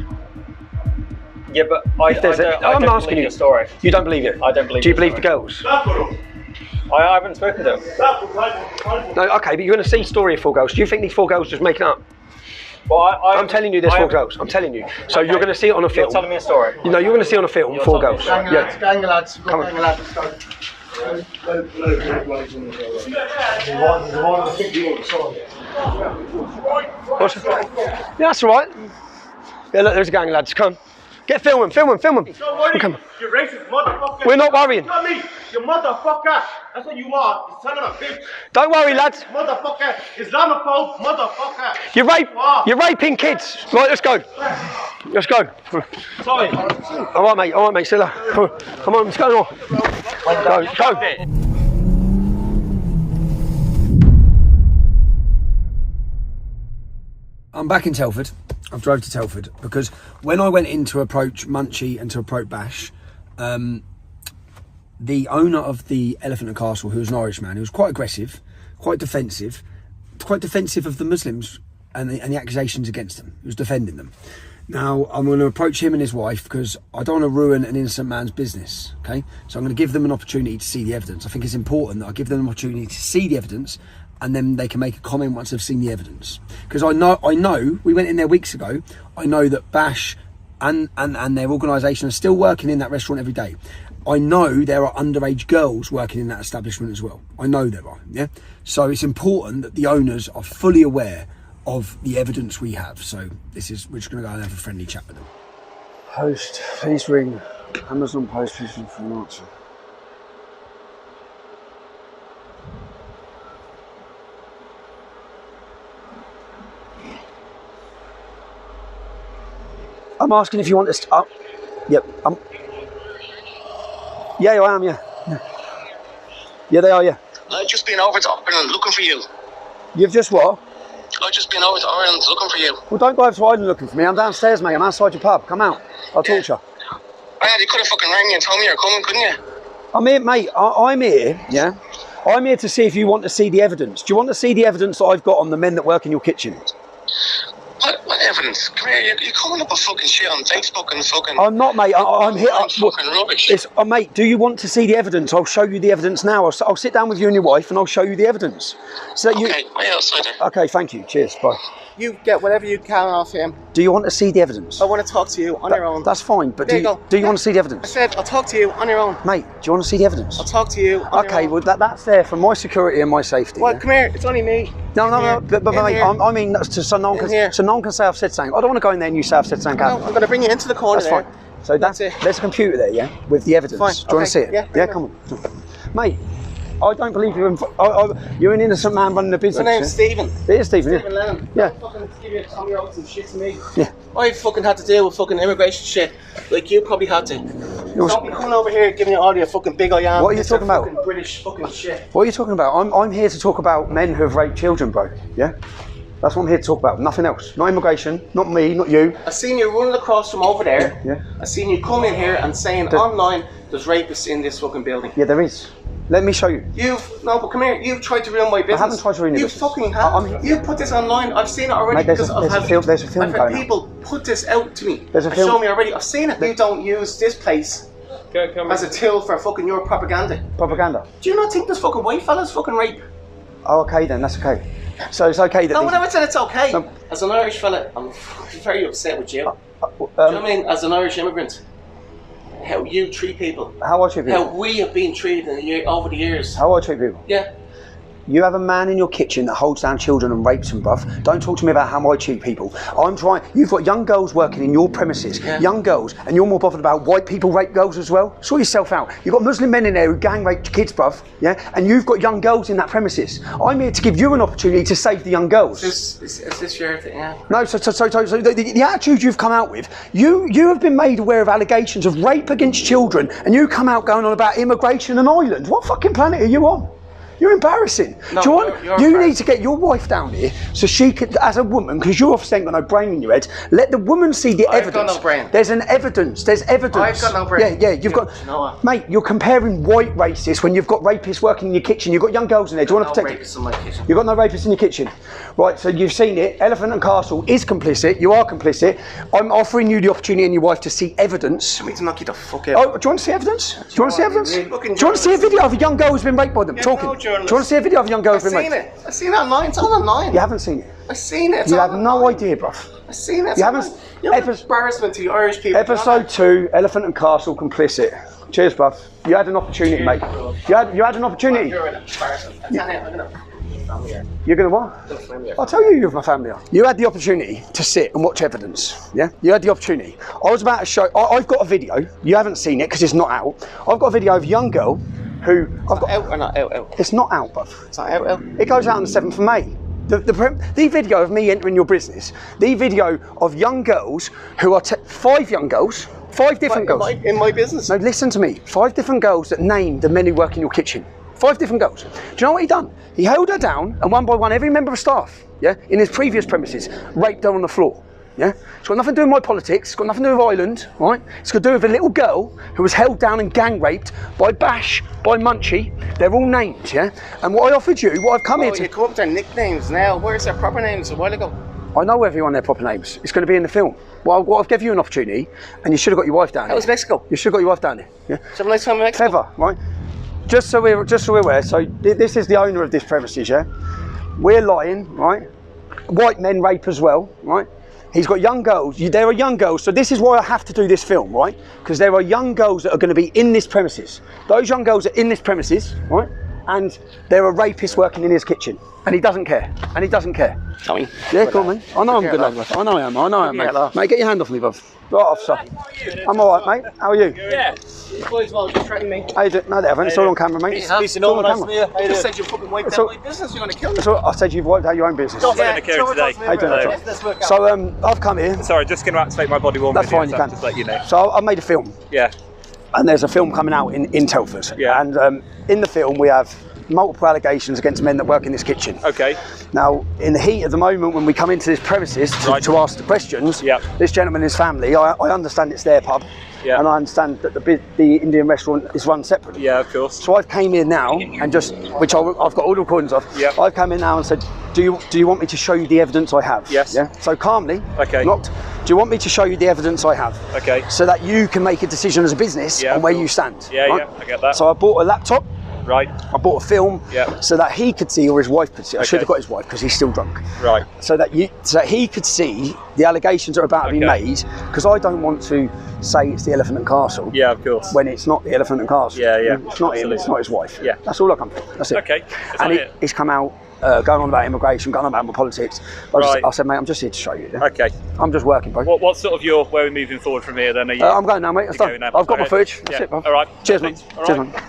D: Yeah, but I don't believe your story.
U: You don't believe it?
D: I don't believe
U: Do you believe the girls?
D: I haven't spoken to him.
A: No, okay, but you're going to see story of 4 girls. Do you think these 4 girls just making up?
D: Well,
A: I'm telling you there's 4 girls. I'm telling you. So you're going to see it on a film.
D: You're telling me a story.
A: You know, you're going to see on a film 4 girls. Yeah.
V: Gang lads,
A: Come on.
V: gang lads, let's go.
A: What's it? Yeah, that's all right. Yeah, look, there's a gang of lads. Come. Get film them.
V: Don't worry,
A: Come.
V: you racist motherfucker.
A: We're not worrying.
V: Not me, you motherfucker. That's what you are, you son of a bitch.
A: Don't worry, lads.
V: Motherfucker, Islamophobe, motherfucker.
A: You're raping kids. Right, let's go. Let's go.
V: Sorry.
A: All right, mate. See you later. Come on, let's go. Go. I'm back in Telford. I've drove to Telford because when I went in to approach Munchie and to approach Bash, the owner of the Elephant and Castle, who was an Irish man, who was quite aggressive, quite defensive of the Muslims and the accusations against them. He was defending them. Now, I'm going to approach him and his wife because I don't want to ruin an innocent man's business, okay? So I'm going to give them an opportunity to see the evidence. I think it's important that I give them an opportunity to see the evidence and then they can make a comment once they've seen the evidence. Because I know, we went in there weeks ago, I know that Bash and their organisation are still working in that restaurant every day. I know there are underage girls working in that establishment as well. I know there are, yeah? So it's important that the owners are fully aware of the evidence we have. So we're just going to go and have a friendly chat with them. Post, please ring. Amazon Post, please ring for an answer. I'm asking if you want this. Oh, yep. Yeah, I am. Yeah, they are. Yeah.
E: I've just been over to Ireland looking for you.
A: You've just what?
E: I've just been over to Ireland looking for you.
A: Well, don't go over to Ireland looking for me. I'm downstairs, mate. I'm outside your pub. Come out. I'll talk to you.
E: Man, you could have fucking rang me and told me you're coming, couldn't you?
A: I'm here, mate. I'm here. Yeah. I'm here to see if you want to see the evidence. Do you want to see the evidence that I've got on the men that work in your kitchen?
E: What evidence? Come here, you're coming up with fucking shit on Facebook and fucking...
A: I'm not, mate. I'm here.
E: Fucking rubbish.
A: Mate, do you want to see the evidence? I'll show you the evidence now. I'll sit down with you and your wife and I'll show you the evidence. So that
E: okay, wait outside there.
A: Okay, thank you. Cheers. Bye.
H: You get whatever you can off him.
A: Do you want to see the evidence?
H: I want to talk to you on your own.
A: That's fine, but do you want to see the evidence?
H: I said I'll talk to you on your own.
A: Mate, do you want to see the evidence?
H: I'll talk to you on your own.
A: Well, that's there for my security and my safety.
H: Well,
A: yeah?
H: come here. It's only me.
A: No, but mate, I mean, so no one can say I've said something. I don't want to go in there and you say I've said something.
H: No, I'm going to bring you into the corner.
A: That's fine. So that's it. There's a computer there, yeah, with the evidence.
H: Fine.
A: Do you want to see it? Yeah, come on. Mate, I don't believe you're an innocent man running a business.
H: My name's Stephen.
A: It is Stephen,
H: Stephen Lennon.
A: Yeah.
H: Fucking give you Tommy Robertson shit to me.
A: Yeah.
H: I fucking had to deal with fucking immigration shit like you probably had to. Don't be coming over here giving you all your fucking big I am.
A: What are you talking about?
H: Fucking British fucking shit.
A: What are you talking about? I'm here to talk about men who have raped children, bro. Yeah? That's what I'm here to talk about. Nothing else. Not immigration. Not me. Not you.
H: I seen you running across from over there.
A: Yeah.
H: I seen you come in here and saying online there's rapists in this fucking building.
A: Yeah, there is. Let me show you.
H: But come here. You've tried to ruin my business.
A: I haven't tried to ruin your business.
H: You fucking have. You put this online. I've seen it already.
A: Mate, there's a film
H: I've
A: going
H: had people put this out to me.
A: There's a film.
H: Show me already. I've seen it. You don't use this place as a tool for fucking your propaganda.
A: Propaganda?
H: Do you not think this fucking white fella's fucking rape?
A: Oh, okay then. That's okay. So it's okay that...
H: No, I never said it's okay. As an Irish fella, I'm very upset with you. Do you know what I mean? As an Irish immigrant, how you treat people.
A: How I treat people?
H: How we have been treated over the years.
A: How I treat people?
H: Yeah.
A: You have a man in your kitchen that holds down children and rapes them, bruv. Don't talk to me about how I treat people. I'm trying... You've got young girls working in your premises. Yeah. Young girls. And you're more bothered about white people rape girls as well? Sort yourself out. You've got Muslim men in there who gang rape kids, bruv. Yeah? And you've got young girls in that premises. I'm here to give you an opportunity to save the young girls.
H: Is this your thing, yeah?
A: No, so the attitude you've come out with, you have been made aware of allegations of rape against children, and you come out going on about immigration and Ireland. What fucking planet are you on? You're embarrassing.
H: No,
A: Do you want?
H: you're
A: You need to get your wife down here so she could, as a woman, because you obviously ain't got no brain in your head. Let the woman see the evidence.
H: I've got no brain.
A: There's evidence.
H: I've got no brain.
A: Yeah. You've got.
H: You know what?
A: Mate, you're comparing white racists when you've got rapists working in your kitchen. You've got young girls in there. Do you want to protect it?
H: Rapists in my kitchen.
A: You've got no rapists in your kitchen. Right, so you've seen it. Elephant and Castle is complicit. You are complicit. I'm offering you the opportunity and your wife to see evidence.
H: I need to knock you the fuck out.
A: Oh, do you want to see evidence? Do you want to see evidence? Do you
H: Fucking
A: want to see a video of a young girl who's been raped by them? Talking.
H: no
A: Do you want
H: journalist.
A: to see a video of a young girl who's been
H: I've
A: raped?
H: seen it. I've seen it online. It's all online.
A: You haven't seen it.
H: I've seen it. It's
A: You
H: all
A: have no idea, bruv.
H: I've seen it.
A: You haven't.
H: You're an embarrassment to you Irish people.
A: Episode 2, Elephant and Castle, complicit. Cheers, bruv. You had an opportunity, mate. You had an opportunity.
H: You're an embarrassment. I tell you, I'm gonna.
A: You're going to what? I'll tell you you're my family. You had the opportunity to sit and watch evidence, yeah? You had the opportunity. I was about to show, I've got a video, you haven't seen it because it's not out. I've got a video of a young girl who...
H: Out or not out?
A: It's not out, bruv.
H: It's not out?
A: It goes out on the 7th of May. The video of me entering your business, the video of young girls who are... 5 young girls, 5 different girls.
H: In my business?
A: No, listen to me. 5 different girls that named the men who work in your kitchen. 5 different girls. Do you know what he done? He held her down and one by one, every member of staff, yeah, in his previous premises, raped her on the floor. Yeah? It's got nothing to do with my politics, it's got nothing to do with Ireland, right? It's got to do with a little girl who was held down and gang raped by Bash, by Munchie. They're all named, yeah? And what I offered you, what I've come here to...
H: you come up with their nicknames now. Where's their proper names a while ago?
A: I know everyone their proper names. It's going to be in the film. Well, I've given you an opportunity and you should have got your wife down
H: How was Mexico?
A: You should have got your wife down here. Yeah?
H: Did you have a nice time in Mexico?
A: Clever, right? Just so we're aware, so this is the owner of this premises, yeah? We're lying, right? White men rape as well, right? He's got young girls. There are young girls, so this is why I have to do this film, right? Because there are young girls that are going to be in this premises. Those young girls are in this premises, right? And there are rapists working in his kitchen. And he doesn't care. And he doesn't care.
H: I mean,
A: yeah, go on, man. I know I'm a good lad, bruv. I know I am, mate. Mate, get your hand off me, bruv. Right off, sir. I'm alright, mate. How are you?
H: Yeah. These boys will just threaten me.
A: How you doing? No, they haven't. It's all on camera, mate.
H: It's all on camera. You just said you fucking wiped out my business. You're going to kill me.
A: So I said you've wiped out your own business.
I: Not going to kill today.
A: How you doing? So I've come here.
I: Sorry, just going to activate my body warm.
A: That's fine, you can.
I: Just let you know.
A: So I made a film.
I: Yeah.
A: And there's a film coming out in Telford.
I: Yeah.
A: And in the film we have multiple allegations against men that work in this kitchen.
I: Okay.
A: Now, in the heat of the moment when we come into this premises to ask the questions, this gentleman and his family, I understand it's their pub, and I understand that the Indian restaurant is run separately.
I: Yeah, of course.
A: So I've came here now and just, which I've got all the recordings of, I've come in now and said, do you want me to show you the evidence I have?
I: Yes.
A: Yeah. So calmly,
I: okay.
A: Not, do you want me to show you the evidence I have?
I: Okay.
A: So that you can make a decision as a business on where you stand.
I: Yeah,
A: right?
I: yeah, I get that.
A: So I bought a laptop.
I: Right.
A: I bought a film so that he could see, or his wife could see. I should have got his wife because he's still drunk.
I: Right.
A: So that he could see the allegations that are about to be made, because I don't want to say it's the Elephant and Castle.
I: Yeah, of course.
A: When it's not the Elephant and Castle.
I: Yeah, yeah.
A: It's not him. It's not his wife.
I: Yeah.
A: That's all I come for. That's it.
I: Okay.
A: And he's come out going on about immigration, going on about my politics. I said, mate, I'm just here to show you. Yeah?
I: Okay.
A: I'm just working, bro.
I: What's sort of where we're moving forward from here then? Are you?
A: I'm going now, mate. I've got my footage. That's it, bro.
I: All right.
A: Cheers, mate. Cheers, mate.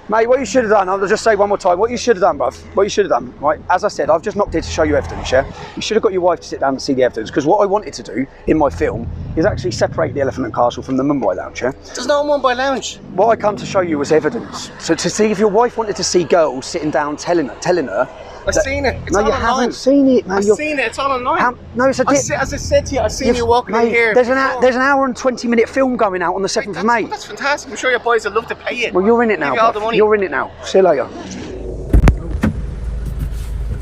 A: Mate, what you should have done, I'll just say one more time, what you should have done, bruv, what you should have done, right, as I said, I've just knocked here to show you evidence, yeah? You should have got your wife to sit down and see the evidence, because what I wanted to do in my film is actually separate the Elephant and Castle from the Mumbai Lounge, yeah?
H: There's no Mumbai Lounge.
A: What I come to show you was evidence. So to see if your wife wanted to see girls sitting down telling her
H: I've seen it. It's
A: no,
H: all
A: you
H: online.
A: haven't seen it, man.
H: I've seen it. It's all online.
A: No, it's a
H: as I said to you, I've seen you walking in here.
A: There's an hour and 20-minute film going out on the 7th of May.
H: That's fantastic. I'm sure your boys would love to pay it.
A: Well, you're in it now.
H: Give you all the money.
A: You're in it now. See you later.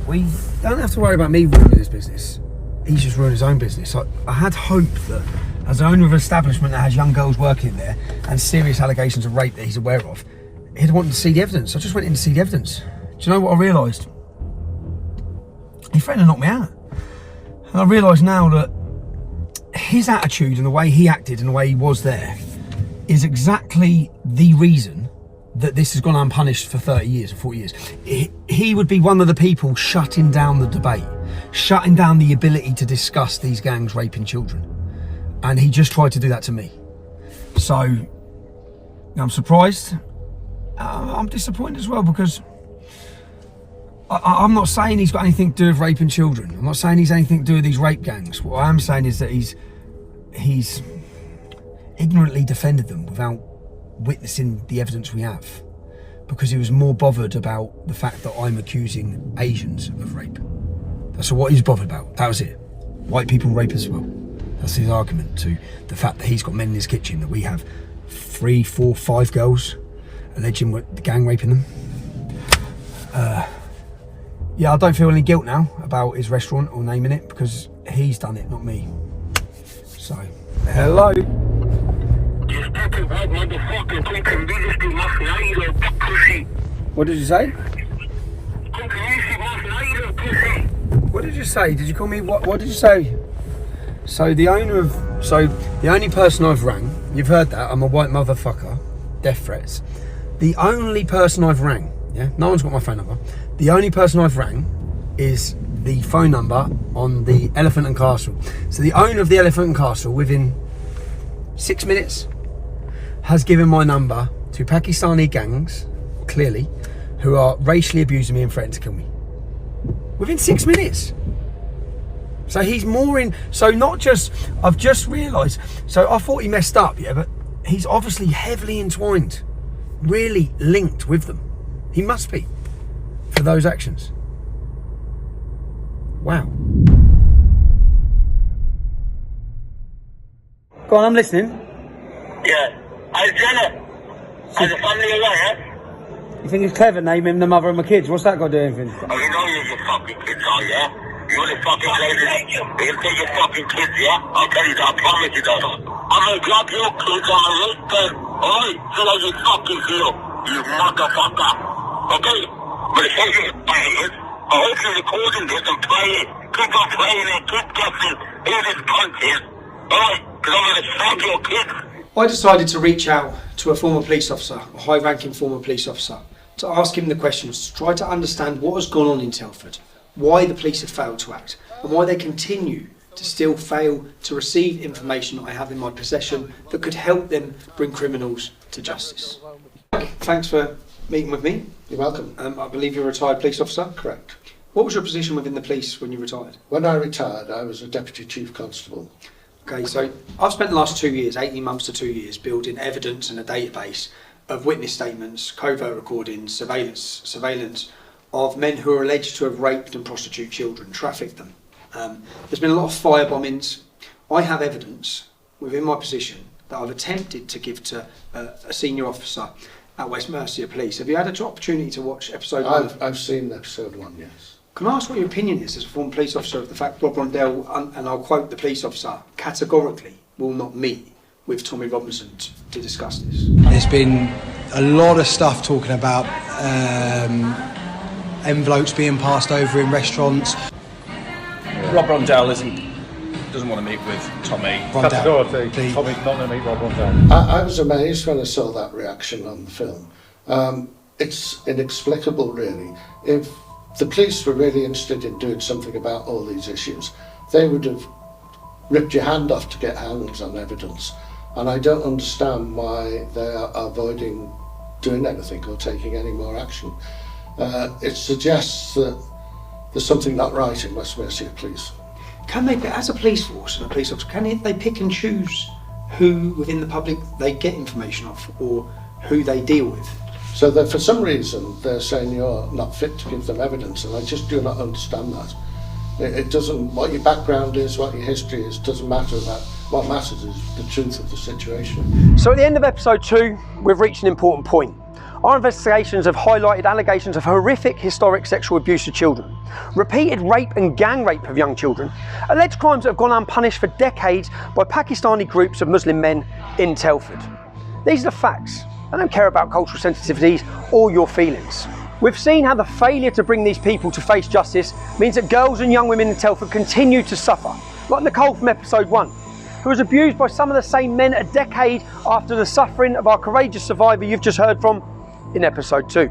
A: We don't have to worry about me ruining his business. He's just ruined his own business. I had hope that as an owner of an establishment that has young girls working there and serious allegations of rape that he's aware of, he'd wanted to see the evidence. I just went in to see the evidence. Do you know what I realised? He threatened to knock me out. And I realise now that his attitude and the way he acted and the way he was there is exactly the reason that this has gone unpunished for 30 years or 40 years. He would be one of the people shutting down the debate, shutting down the ability to discuss these gangs raping children. And he just tried to do that to me. So I'm surprised. I'm disappointed as well, because I'm not saying he's got anything to do with raping children. I'm not saying he's anything to do with these rape gangs. What I am saying is that he's ignorantly defended them without witnessing the evidence we have. because he was more bothered about the fact that I'm accusing Asians of rape. That's what he's bothered about. That was it. White people rape as well. That's his argument to the fact that he's got men in his kitchen, that we have 3, 4, 5 girls alleging the gang raping them. Yeah, I don't feel any guilt now about his restaurant or naming it, because he's done it, not me. So, hello. What did you say? What did you say? Did you call me what did you say? So the only person I've rang, you've heard that, I'm a white motherfucker, death threats. The only person I've rang, yeah, no one's got my phone number. The only person I've rang is the phone number on the Elephant and Castle. So the owner of the Elephant and Castle, within 6 minutes, has given my number to Pakistani gangs, clearly, who are racially abusing me and threatening to kill me. Within 6 minutes. So he's more in, so not just, I've just realised, so I thought he messed up, yeah, but he's obviously heavily entwined, really linked with them. He must be, for those actions. Wow. Go on, I'm listening.
V: Yeah. Jenna. As a family away, yeah?
A: You think it's clever naming the mother of my kids? What's that got to do with anything?
V: Oh, you know you're your fucking kids, are yeah? You're the fucking lady. They'll take your fucking kids, yeah? I'll tell you that, I promise you that. I'm gonna grab your kids on a rape them, alright? So that you fucking feel, you motherfucker. Okay? But if you're playing it, I hope you're recording this and playing it. Keep on playing it, keep guessing in this content, alright? Because I'm gonna stab your kids.
U: I decided to reach out to a former police officer, a high-ranking former police officer, to ask him the questions, to try to understand what has gone on in Telford, why the police have failed to act, and why they continue to still fail to receive information that I have in my possession that could help them bring criminals to justice. Thanks for meeting with me.
K: You're welcome.
U: I believe you're a retired police officer?
K: Correct.
U: What was your position within the police when you retired?
K: When I retired, I was a Deputy Chief Constable.
U: Okay, so I've spent the last 2 years, 18 months to 2 years, building evidence and a database of witness statements, covert recordings, surveillance of men who are alleged to have raped and prostituted children, trafficked them. There's been a lot of fire bombings. I have evidence within my position that I've attempted to give to a senior officer at West Mercia Police. Have you had an opportunity to watch episode 1?
K: I've seen episode 1, yes.
U: Can I ask what your opinion is as a former police officer of the fact Rob Rondell, and I'll quote the police officer, categorically will not meet with Tommy Robinson to discuss this?
L: There's been a lot of stuff talking about envelopes being passed over in restaurants.
W: Rob Rondell doesn't want to meet with Tommy.
K: Categorically,
W: Tommy's not going to meet Rob Rondell.
K: I was amazed when I saw that reaction on the film. It's inexplicable, really. If the police were really interested in doing something about all these issues, they would have ripped your hand off to get hands on evidence. And I don't understand why they are avoiding doing anything or taking any more action. It suggests that there's something not right in West Mercia Police.
U: Can they, as a police force and a police officer, can they pick and choose who within the public they get information off or who they deal with?
K: So that for some reason they're saying you're not fit to give them evidence, and I just do not understand that. It doesn't, what your background is, what your history is, doesn't matter. About what matters is the truth of the situation.
A: So at the end of episode 2, we've reached an important point. Our investigations have highlighted allegations of horrific historic sexual abuse of children, repeated rape and gang rape of young children, alleged crimes that have gone unpunished for decades by Pakistani groups of Muslim men in Telford. These are the facts. I don't care about cultural sensitivities or your feelings. We've seen how the failure to bring these people to face justice means that girls and young women in Telford continue to suffer, like Nicole from episode 1, who was abused by some of the same men a decade after the suffering of our courageous survivor you've just heard from in episode 2.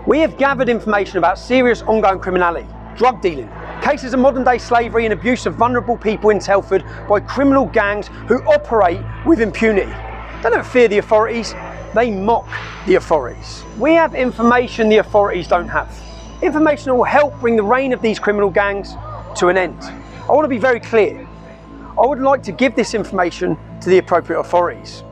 A: We have gathered information about serious ongoing criminality, drug dealing, cases of modern day slavery and abuse of vulnerable people in Telford by criminal gangs who operate with impunity. They don't fear the authorities, they mock the authorities. We have information the authorities don't have. Information that will help bring the reign of these criminal gangs to an end. I want to be very clear. I would like to give this information to the appropriate authorities.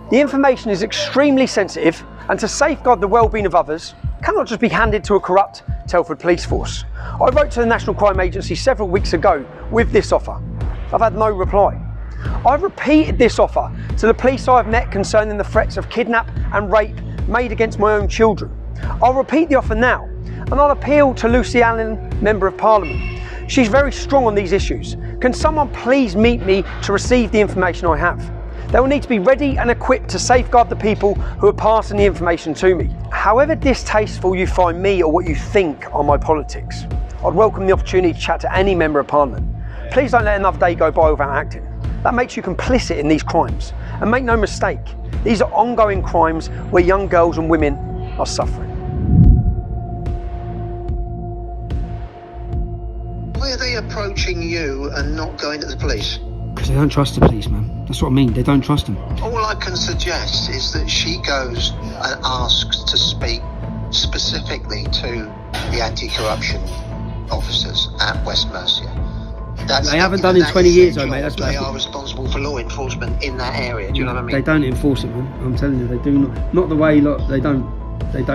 A: The information is extremely sensitive And to safeguard the well-being of others cannot just be handed to a corrupt Telford police force. I wrote to the National Crime Agency several weeks ago with this offer. I've had no reply. I've repeated this offer to the police I've met concerning the threats of kidnap and rape made against my own children. I'll repeat the offer now, and I'll appeal to Lucy Allen, Member of Parliament. She's very strong on these issues. Can someone please meet me to receive the information I have? They will need to be ready and equipped to safeguard the people who are passing the information to me. However distasteful you find me or what you think are my politics, I'd welcome the opportunity to chat to any Member of Parliament. Please don't let another day go by without acting. That makes you complicit in these crimes. And make no mistake, these are ongoing crimes where young girls and women are suffering.
G: Why are they approaching you and not going to the police?
A: Because they don't trust the police, man. That's what I mean, they don't trust them.
G: All I can suggest is that she goes and asks to speak specifically to the anti-corruption officers at West Mercia.
A: They haven't done in 20 years though, mate.
G: They are responsible for law enforcement in that area, do you know what I mean?
A: They don't enforce it, man. I'm telling you, they do not. Not the way, look, they don't.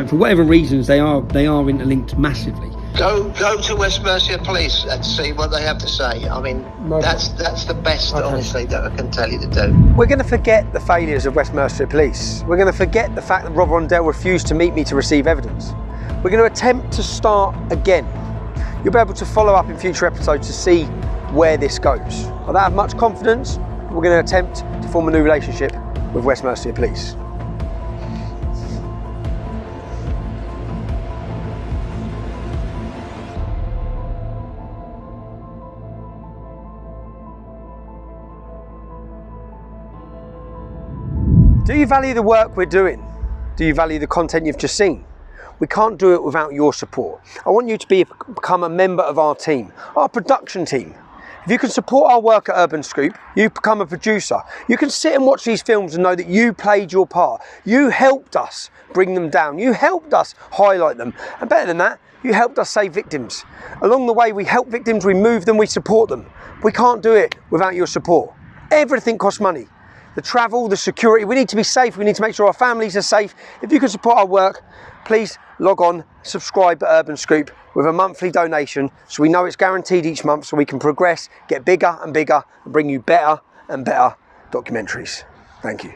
A: For whatever reasons, they are interlinked massively.
G: Go to West Mercia Police and see what they have to say. I mean, that's the best, honestly, that I can tell you to do.
A: We're going to forget the failures of West Mercia Police. We're going to forget the fact that Rob Rondell refused to meet me to receive evidence. We're going to attempt to start again. You'll be able to follow up in future episodes to see where this goes. I don't have much confidence. We're going to attempt to form a new relationship with West Mercia Police. Do you value the work we're doing? Do you value the content you've just seen? We can't do it without your support. I want you to become a member of our team, our production team. If you can support our work at Urban Scoop, you become a producer. You can sit and watch these films and know that you played your part. You helped us bring them down. You helped us highlight them. And better than that, you helped us save victims. Along the way, we help victims, we move them, we support them. We can't do it without your support. Everything costs money. The travel, the security, we need to be safe. We need to make sure our families are safe. If you can support our work, please log on, subscribe at Urban Scoop with a monthly donation so we know it's guaranteed each month so we can progress, get bigger and bigger and bring you better and better documentaries. Thank you.